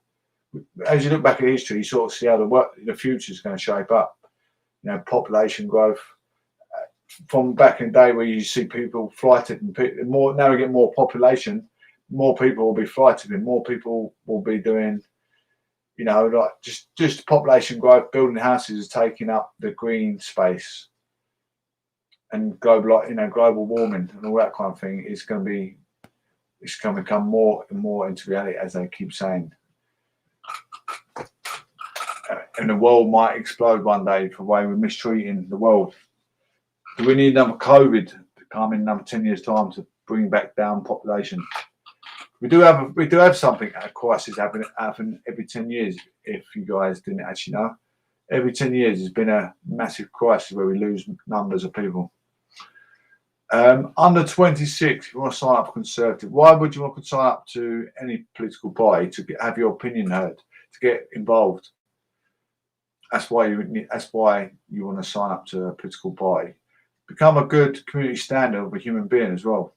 As you look back at history, you sort of see how the future is going to shape up. Population growth. From back in the day, where you see people flighted, and more now we get more population, more people will be flighted, and more people will be doing You know, like just population growth, building houses is taking up the green space, and global, global warming and all that kind of thing is going to be, it's going to become more and more into reality, as they keep saying. And the world might explode one day for the way we're mistreating the world. Do we need another COVID to come in another 10 years' time to bring back down population? We do have something, a crisis happen every 10 years. If you guys didn't actually know, every 10 years there's been a massive crisis where we lose numbers of people. Under 26, if you want to sign up for Conservative, why would you want to sign up to any political party to have your opinion heard, to get involved? That's why you want to sign up to a political party. Become a good community standard of a human being as well.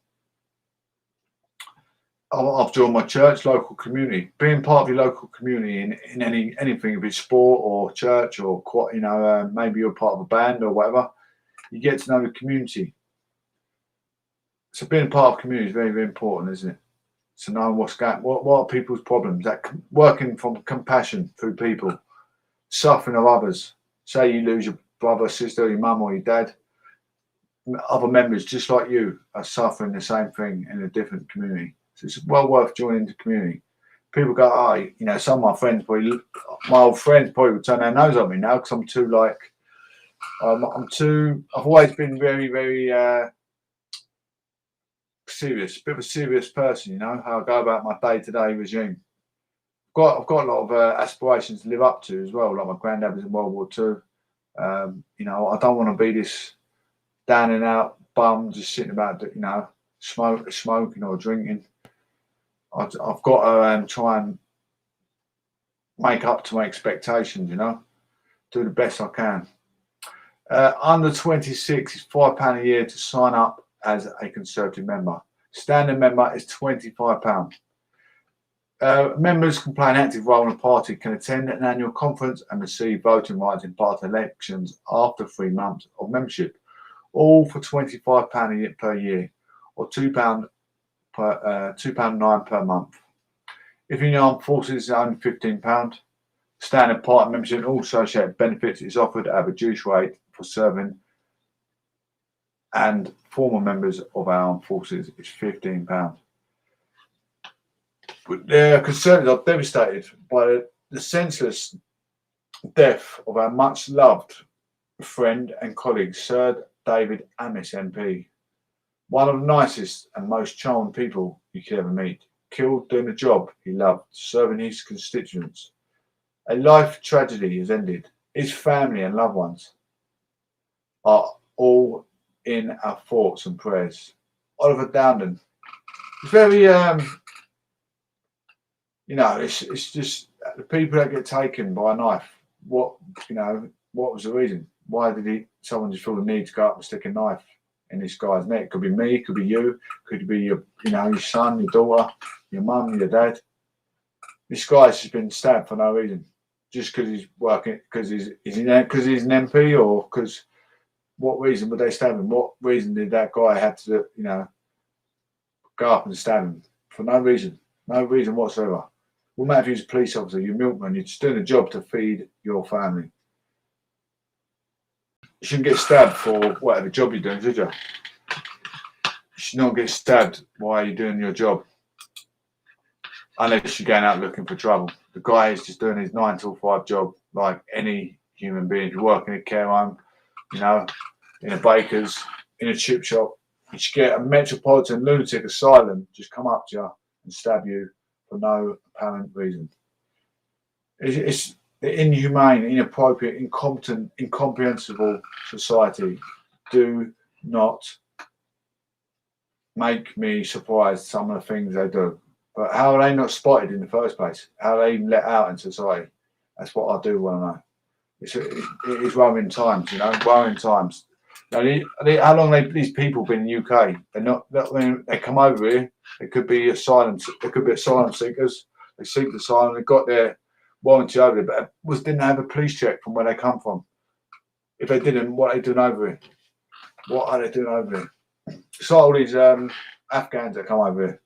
I've joined my church, local community. Being part of your local community in anything, if it's sport or church or maybe you're part of a band or whatever, you get to know the community. So being part of community is very, very important, isn't it? So knowing what are people's problems, that working from compassion through people, suffering of others. Say you lose your brother, sister, your mum or your dad, other members just like you are suffering the same thing in a different community. So it's well worth joining the community. People go, some of my friends, my old friends probably would turn their nose on me now because I'm too I've always been very, very serious, a bit of a serious person, how I go about my day-to-day regime. I've got a lot of aspirations to live up to as well, like my granddad was in World War II. I don't want to be this down and out bum just sitting about, smoking or drinking. I've got to try and make up to my expectations, do the best I can. Under 26 is £5 a year to sign up as a Conservative member. Standing member is £25. Members can play an active role in a party, can attend an annual conference and receive voting rights in party elections after 3 months of membership, all for £25 per year, or £2.09 per month. If you're in the armed forces, it's only £15. Standard party membership and all associated benefits is offered at a reduced rate for serving and former members of our armed forces is £15. But the Conservatives are devastated by the senseless death of our much loved friend and colleague, Sir David Amis MP. One of the nicest and most charming people you could ever meet. Killed doing the job he loved, serving his constituents. A life tragedy has ended. His family and loved ones are all in our thoughts and prayers. Oliver Dowden. It's very, it's just the people that get taken by a knife. What was the reason? Why did someone just feel the need to go up and stick a knife in this guy's neck? It could be me, it could be you, could be your son, your daughter, your mum, your dad. This guy's just been stabbed for no reason, just because he's working, because he's an MP, or because what reason would they stab him? What reason did that guy have to, go up and stab him for no reason whatsoever? Wouldn't matter if he was a police officer, you're a milkman, you're just doing a job to feed your family. You shouldn't get stabbed for whatever job you're doing, should you? You should not get stabbed while you're doing your job, unless you're going out looking for trouble. The guy is just doing his 9 till 5 job like any human being. If you work in a care home, in a baker's, in a chip shop, you should get a metropolitan lunatic asylum just come up to you and stab you for no apparent reason. It's the inhumane, inappropriate, incompetent, incomprehensible society. Do not make me surprised some of the things they do. But how are they not spotted in the first place? How are they even let out in society? That's what I do want to know. It is worrying times, worrying times. How long have these people been in the UK? When they come over here, they could be asylum seekers. They seek asylum, they got their warranty over there, but didn't have a police check from where they come from. If they didn't, what are they doing over here? What are they doing over here? It's like all these Afghans that come over here.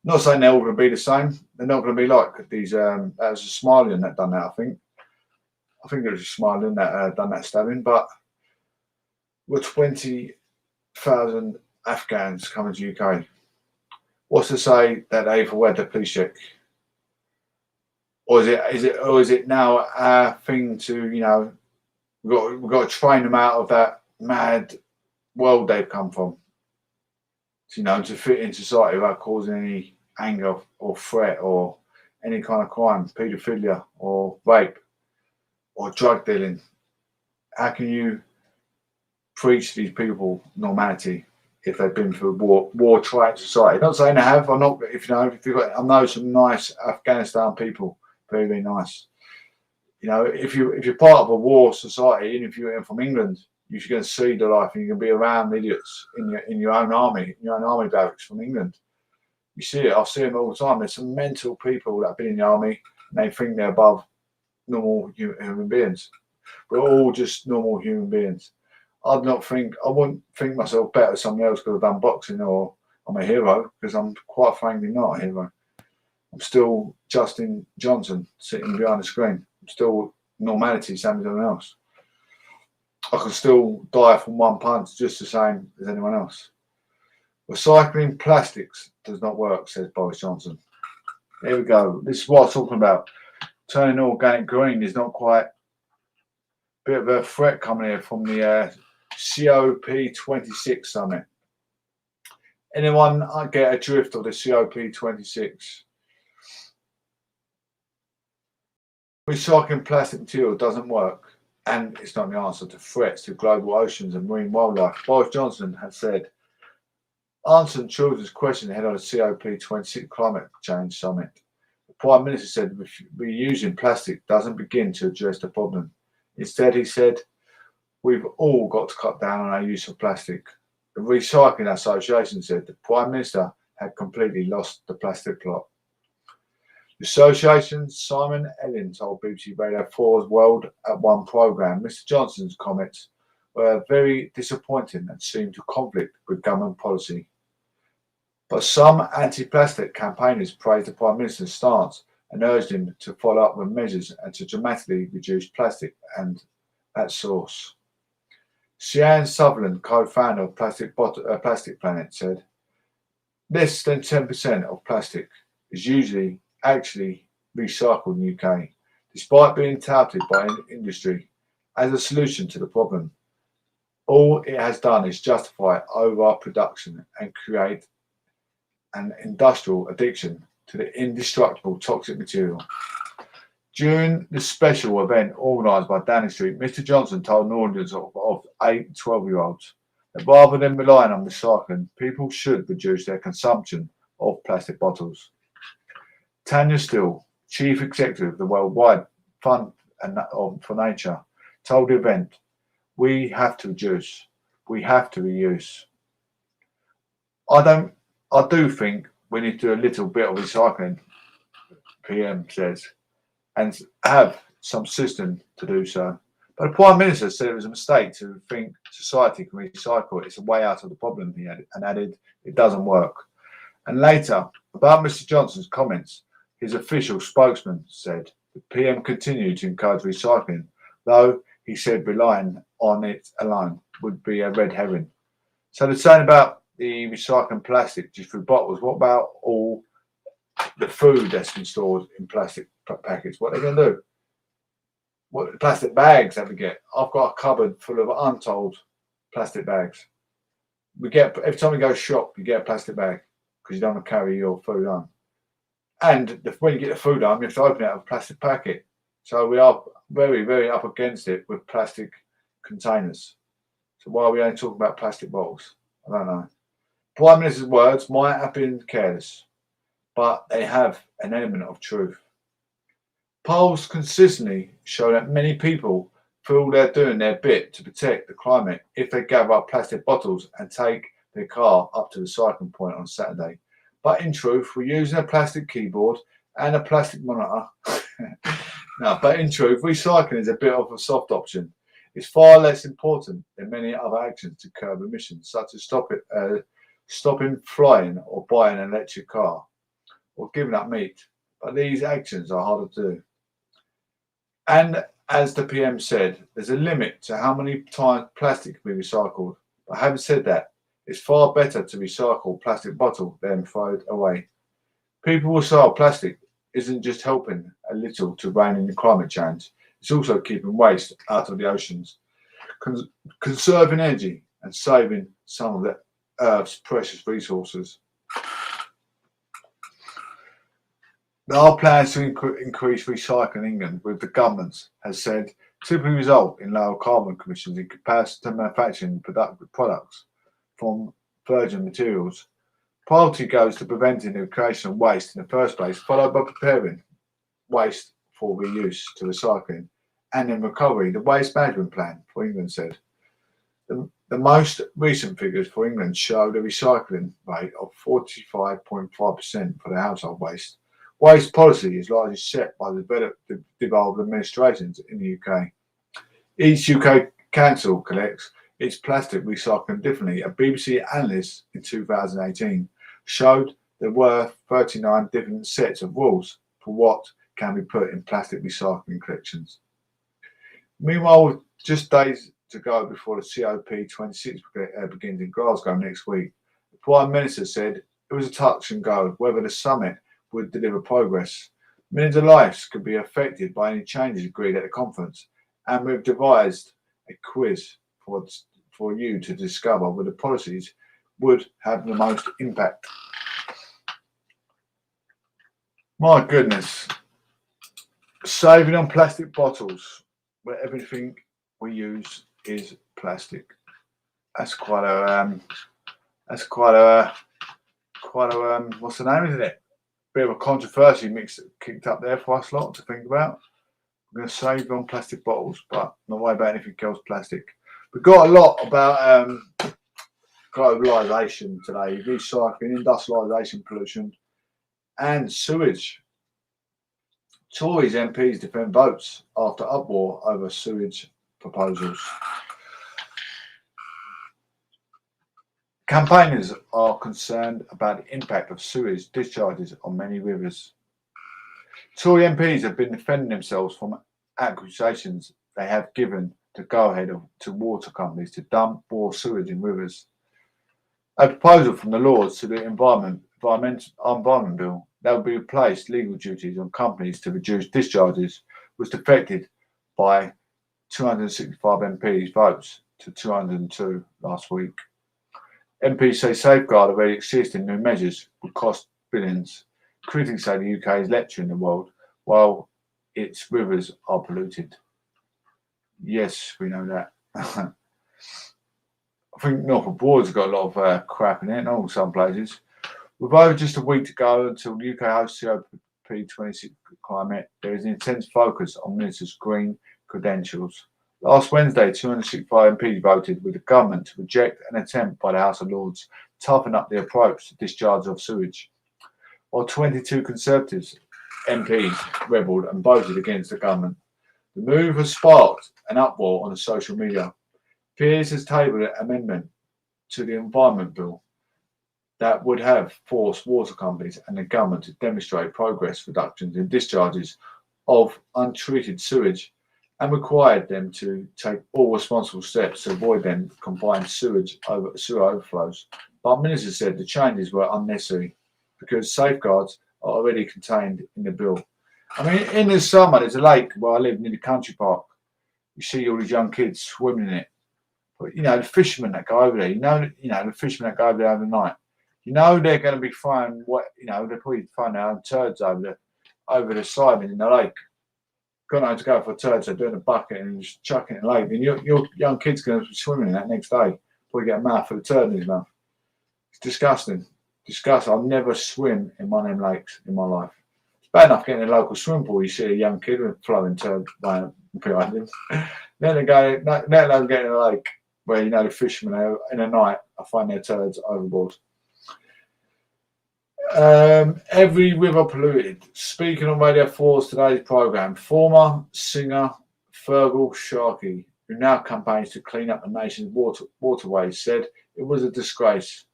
Not saying they're all going to be the same. They're not going to be like these. That was a Somalian that done that. I think it was a Somalian that done that stabbing. But with 20,000 Afghans coming to UK, what's to say that they've had the police check? Or is it now our thing to, we've got to train them out of that mad world they've come from, to fit in society without causing any anger or threat or any kind of crime, paedophilia or rape or drug dealing. How can you preach these people normality if they've been through war tried society? Not saying they have. I'm not. If you've got, I know some nice Afghanistan people, very, very nice. If you're part of a war society, and if you're from England, you're going to see the life, and you're going to be around idiots in your own army, barracks from England. You see it. I see them all the time. There's some mental people that have been in the army, and they think they're above normal human beings. We're all just normal human beings. I wouldn't think myself better than someone else because I've done boxing or I'm a hero, because I'm quite frankly not a hero. I'm still Justin Johnson sitting behind the screen. I'm still normality, same as everyone else. I can still die from one punch just the same as anyone else. Recycling plastics does not work, says Boris Johnson. Here we go. This is what I'm talking about. Turning organic green is not quite a bit of a threat coming here from the COP26 summit. Anyone get a drift of the COP26? Recycling plastic material doesn't work, and it's not the answer to threats to global oceans and marine wildlife. Boris Johnson has said, answering children's question ahead of the COP26 climate change summit. The Prime Minister said reusing plastic doesn't begin to address the problem. Instead, he said, we've all got to cut down on our use of plastic. The Recycling Association said the Prime Minister had completely lost the plastic plot. The association's Simon Ellin told BBC Radio 4's World at One programme Mr Johnson's comments were very disappointing and seemed to conflict with government policy. But some anti-plastic campaigners praised the Prime Minister's stance and urged him to follow up with measures and to dramatically reduce plastic and at source. Sian Sutherland, co-founder of Plastic Planet, said, less than 10% of plastic is actually recycled in the UK, despite being touted by industry as a solution to the problem. All it has done is justify overproduction and create an industrial addiction to the indestructible toxic material. During the special event organised by Downing Street, Mr Johnson told an audience of 8 to 12-year-olds that rather than relying on recycling, people should reduce their consumption of plastic bottles. Tanya Steele, Chief Executive of the Worldwide Fund for Nature, told the event, we have to reduce, we have to reuse. I do think we need to do a little bit of recycling, PM says, and have some system to do so. But the Prime Minister said it was a mistake to think society can recycle. It's a way out of the problem, he added, it doesn't work. And later, about Mr Johnson's comments, his official spokesman said the PM continued to encourage recycling, though he said relying on it alone would be a red herring. So they're saying about the recycling plastic just through bottles. What about all the food that's been stored in plastic packets? What are they going to do? What plastic bags have we get? I've got a cupboard full of untold plastic bags. Every time we go shop, you get a plastic bag because you don't want to carry your food home. And when you get the food home, you have to open it out of a plastic packet. So we are very, very up against it with plastic containers. So why are we only talking about plastic bottles? I don't know. Prime Minister's words might have been careless, but they have an element of truth. Polls consistently show that many people feel they're doing their bit to protect the climate if they gather up plastic bottles and take their car up to the recycling point on Saturday. But in truth, we're using a plastic keyboard and a plastic monitor. No, but in truth, recycling is a bit of a soft option. It's far less important than many other actions to curb emissions, such as stopping flying or buying an electric car. or giving up meat, but these actions are harder to do. And as the PM said, there's a limit to how many times plastic can be recycled. But having said that, it's far better to recycle a plastic bottle than throw it away. People will say plastic isn't just helping a little to rein in climate change, it's also keeping waste out of the oceans, conserving energy and saving some of the Earth's precious resources. There are plans to increase recycling in England, with the government has said typically result in lower carbon emissions in comparison to manufacturing products from virgin materials. Priority goes to preventing the creation of waste in the first place, followed by preparing waste for reuse to recycling and then recovery. The Waste Management Plan for England said. The most recent figures for England show the recycling rate of 45.5% for the household waste. Waste policy is largely set by the devolved administrations in the UK. Each UK council collects its plastic recycling differently. A BBC analyst in 2018 showed there were 39 different sets of rules for what can be put in plastic recycling collections. Meanwhile, with just days to go before the COP26 begins in Glasgow next week, the Prime Minister said it was a touch and go whether the summit would deliver progress. Millions of lives could be affected by any changes agreed at the conference, and we've devised a quiz for you to discover where the policies would have the most impact. My goodness. Saving on plastic bottles, where everything we use is plastic. That's quite a what's the name, isn't it? Bit of a controversy kicked up there for us lot to think about. We're going to save on plastic bottles, but not worry about anything else plastic. We've got a lot about globalisation today, recycling, industrialisation, pollution, and sewage. Tories MPs defend votes after uproar over sewage proposals. Campaigners are concerned about the impact of sewage discharges on many rivers. Tory MPs have been defending themselves from accusations they have given the go-ahead to water companies to dump more sewage in rivers. A proposal from the Lords to the Environment Bill that would be replaced legal duties on companies to reduce discharges was defeated by 265 MPs votes to 202 last week. MPs say safeguard already exists in new measures would cost billions. Critics say the UK is lecturing the world while its rivers are polluted. Yes, we know that. I think Norfolk Broad's got a lot of crap in it, and all some places. With over just a week to go until the UK hosts COP26 climate, there is an intense focus on ministers' green credentials. Last Wednesday, 265 MPs voted with the government to reject an attempt by the House of Lords to toughen up the approach to discharge of sewage, while 22 Conservatives MPs rebelled and voted against the government. The move has sparked an uproar on social media. Peers has tabled an amendment to the Environment Bill that would have forced water companies and the government to demonstrate progress reductions in discharges of untreated sewage and required them to take all responsible steps to avoid them combined sewer overflows. But ministers said the changes were unnecessary because safeguards are already contained in the bill. I mean, in the summer, there's a lake where I live near the country park. You see all these young kids swimming in it. But, the fishermen that go over there, the fishermen that go over there overnight, they're going to be throwing they're probably throwing their own turds over the side in the lake. Got no to go for turds, they're doing a bucket and just chucking it in the lake. And your young kid's going to be swimming in that next day. Probably get a mouthful of turd in his mouth. It's disgusting. Disgusting. I'll never swim in one of them lakes in my life. It's bad enough getting in a local swimming pool, you see a young kid with flowing turd behind him. Then they go, let alone get in a lake where the fishermen in the night are finding their turds overboard. Every river polluted. Speaking on Radio 4's today's programme, former singer Fergal Sharkey, who now campaigns to clean up the nation's waterways, said it was a disgrace.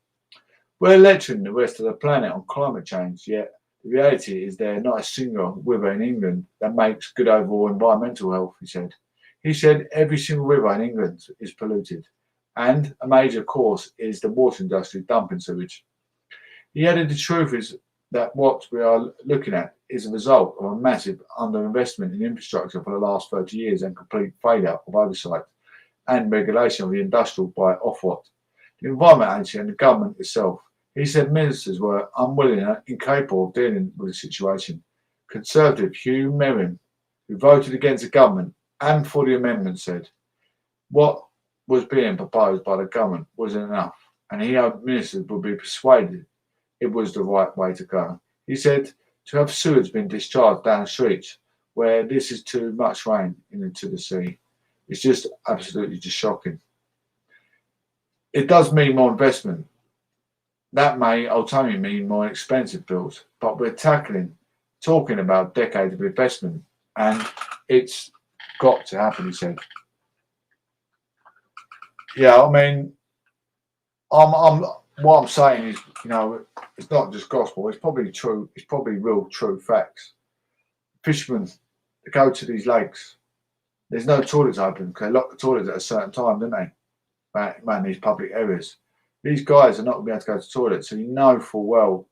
We're lecturing the rest of the planet on climate change, yet The reality is there not a single river in England that makes good overall environmental health, he said. He said every single river in England is polluted, and a major cause is the water industry dumping sewage. He added the truth is that what we are looking at is a result of a massive underinvestment in infrastructure for the last 30 years and complete failure of oversight and regulation of the industrial by Ofwat, the Environment Agency and the government itself. He said ministers were unwilling and incapable of dealing with the situation. Conservative Hugh Merrim, who voted against the government and for the amendment, said what was being proposed by the government wasn't enough, and he hoped ministers would be persuaded it was the right way to go. He said to have sewage being discharged down the streets where this is too much rain into the sea. It's just absolutely just shocking. It does mean more investment. That may ultimately mean more expensive bills, but we're talking about decades of investment, and it's got to happen, he said. Yeah, I mean, what I'm saying is, it's not just gospel. It's probably true. It's probably real, true facts. Fishermen that go to these lakes, there's no toilets open because they lock the toilets at a certain time, don't they? Man, these public areas. These guys are not going to be able to go to the toilet, so you know full well,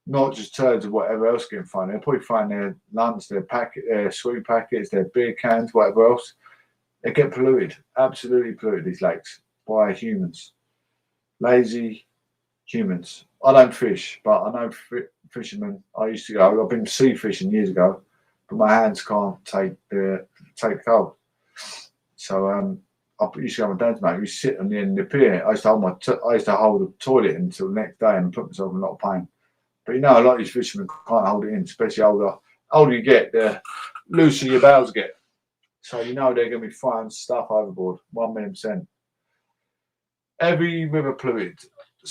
not just turds or whatever else getting thrown. They'll probably find their lunch, their sweet packets, their beer cans, whatever else. They get polluted, absolutely polluted, these lakes, by humans. Lazy humans. I don't fish, but I know fishermen. I used to go. I've been sea fishing years ago, but my hands can't take the cold. So I used to go with my dad's mate. We sit on the end of the pier. I used to hold the toilet until the next day and put myself in a lot of pain. But a lot of these fishermen can't hold it in, especially older you get, the looser your bowels get. So they're going to be throwing stuff overboard, 1,000,000%. Every river polluted.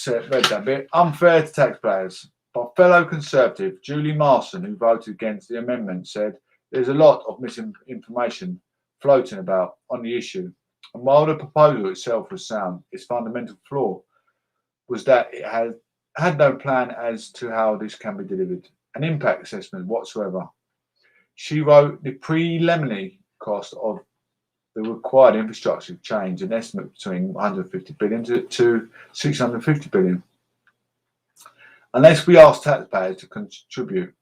Read that bit. Unfair to taxpayers. But fellow Conservative Julie Marston, who voted against the amendment, said there's a lot of misinformation floating about on the issue. And while the proposal itself was sound, its fundamental flaw was that it had no plan as to how this can be delivered, an impact assessment whatsoever. She wrote the preliminary cost of the required infrastructure change, an estimate between 150 billion to 650 billion. Unless we ask taxpayers to contribute,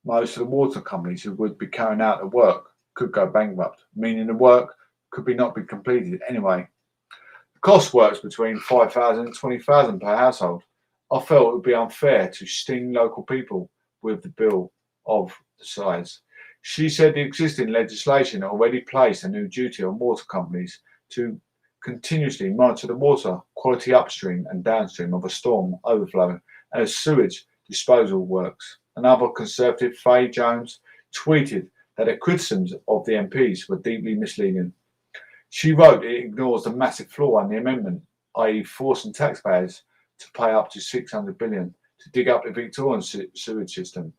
most of the water companies who would be carrying out the work could go bankrupt, meaning the work could not be completed anyway. The cost works between 5,000 and 20,000 per household. I felt it would be unfair to sting local people with the bill of the size. She said the existing legislation already placed a new duty on water companies to continuously monitor the water quality upstream and downstream of a storm overflow as sewage disposal works. Another Conservative, Faye Jones, tweeted that the criticisms of the MPs were deeply misleading. She wrote it ignores the massive flaw in the amendment, i.e. forcing taxpayers to pay up to 600 billion to dig up the Victorian sewage system,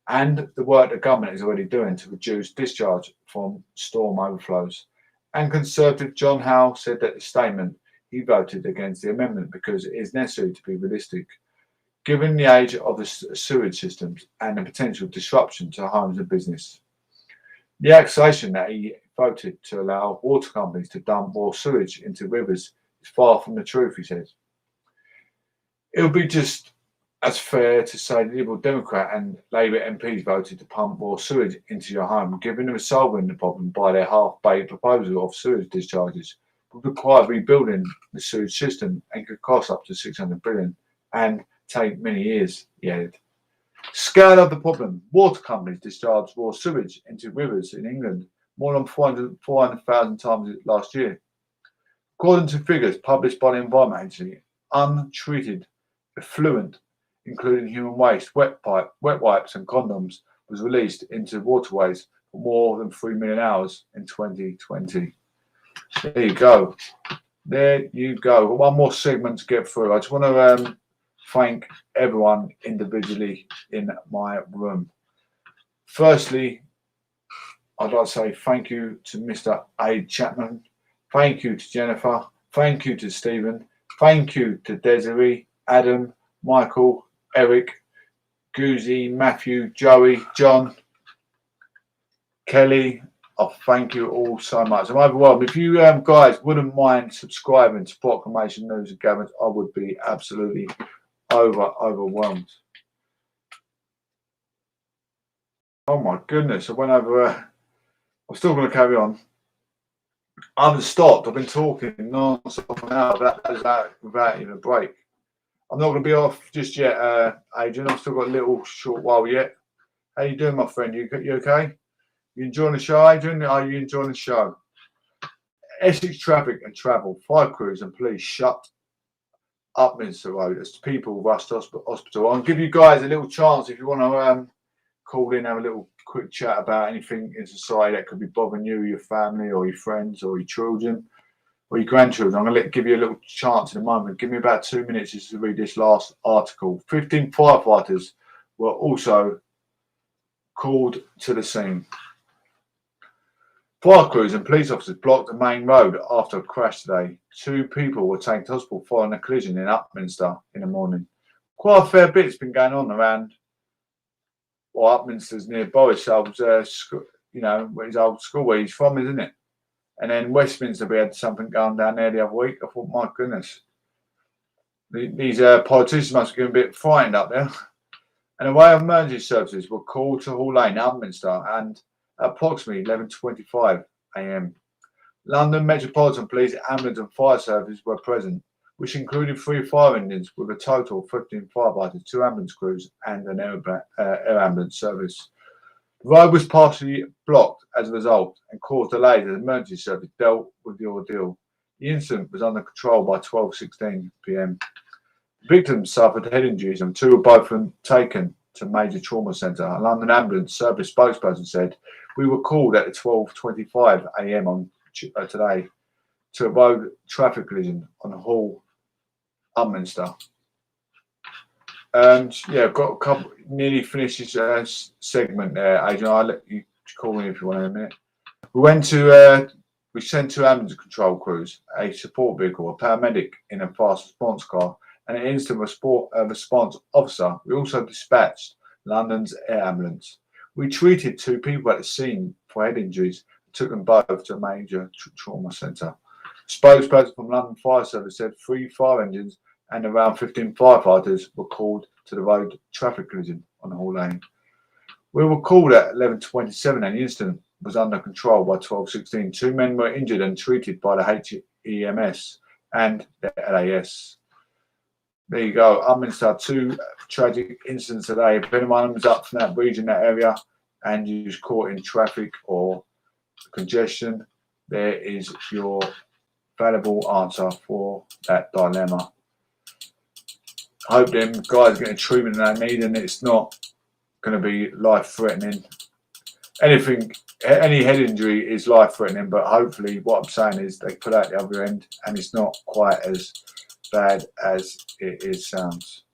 and the work the government is already doing to reduce discharge from storm overflows. And Conservative John Howe said that the statement he voted against the amendment because it is necessary to be realistic, given the age of the sewage systems and the potential disruption to homes and business. The accusation that he voted to allow water companies to dump more sewage into rivers is far from the truth, he said. It would be just as fair to say the Liberal Democrat and Labour MPs voted to pump more sewage into your home, given them solving the problem by their half-baked proposal of sewage discharges would require rebuilding the sewage system and could cost up to 600 billion and take many years, he added. Scale of the problem. Water companies discharge raw sewage into rivers in England more than 400,000 times last year. According to figures published by the Environment Agency, untreated effluent, including human waste, wet wipes and condoms, was released into waterways for more than 3 million hours in 2020. There you go. There you go. One more segment to get through. I just want to thank everyone individually in my room. Firstly, I'd like to say thank you to Mr. A. Chapman. Thank you to Jennifer. Thank you to Stephen. Thank you to Desiree, Adam, Michael, Eric, Goozy, Matthew, Joey, John, Kelly. I thank you all so much. I'm overwhelmed. If you guys wouldn't mind subscribing to Proclamation News and Gatherence, I would be absolutely overwhelmed. Oh my goodness, I went over. I'm still going to carry on. I haven't stopped. I've been talking non-stop for an hour. That is out without even a break. I'm not going to be off just yet, Adrian. I've still got a little short while yet. How you doing, my friend? You okay? You enjoying the show, Adrian? Are you enjoying the show? Essex traffic and travel. Fire crews and police shut Upminster Road as people rushed to hospital. I'll give you guys a little chance if you want to call in, have a little quick chat about anything in society that could be bothering you, your family, or your friends, or your children, or your grandchildren. I'm going to give you a little chance in a moment. Give me about 2 minutes just to read this last article. 15 firefighters were also called to the scene. Fire crews and police officers blocked the main road after a crash today. 2 people were taken to hospital following a collision in Upminster in the morning. Quite a fair bit's been going on around. Well, Upminster's near Boris, his old school where he's from, isn't it? And then Westminster, we had something going down there the other week. I thought, my goodness, these politicians must have been a bit frightened up there. And a way of emergency services were called to Hall Lane, Upminster, and at approximately 11:25 a.m. London Metropolitan Police, Ambulance and Fire Services were present, which included 3 fire engines with a total of 15 firefighters, 2 ambulance crews and an air ambulance service. The road was partially blocked as a result and caused delays as emergency service dealt with the ordeal. The incident was under control by 12:16 p.m. Victims suffered head injuries and 2 were both taken to major trauma centre. A London ambulance service spokesperson said, "We were called at 12:25 a.m. on today to a road traffic collision on Hall, Upminster." Yeah, I've got a couple, nearly finished this segment there, Adrian. I'll let you call me if you want in a minute. We sent 2 ambulance control crews, a support vehicle, a paramedic in a fast response car, and an instant response officer. We also dispatched London's air ambulance. We treated 2 people at the scene for head injuries and took them both to a major trauma centre. Spokesperson from London Fire Service said 3 fire engines and around 15 firefighters were called to the road traffic collision on Hall Lane. We were called at 11:27 and the incident was under control by 12:16. 2 men were injured and treated by the HEMS and the LAS. There you go. Upminster, 2 tragic incidents today. If anyone was up from that region, that area, and you was caught in traffic or congestion, there is your valuable answer for that dilemma. I hope them guys are getting treatment they need and it's not going to be life-threatening. Any head injury is life-threatening, but hopefully what I'm saying is they put out the other end and it's not quite as bad as it sounds.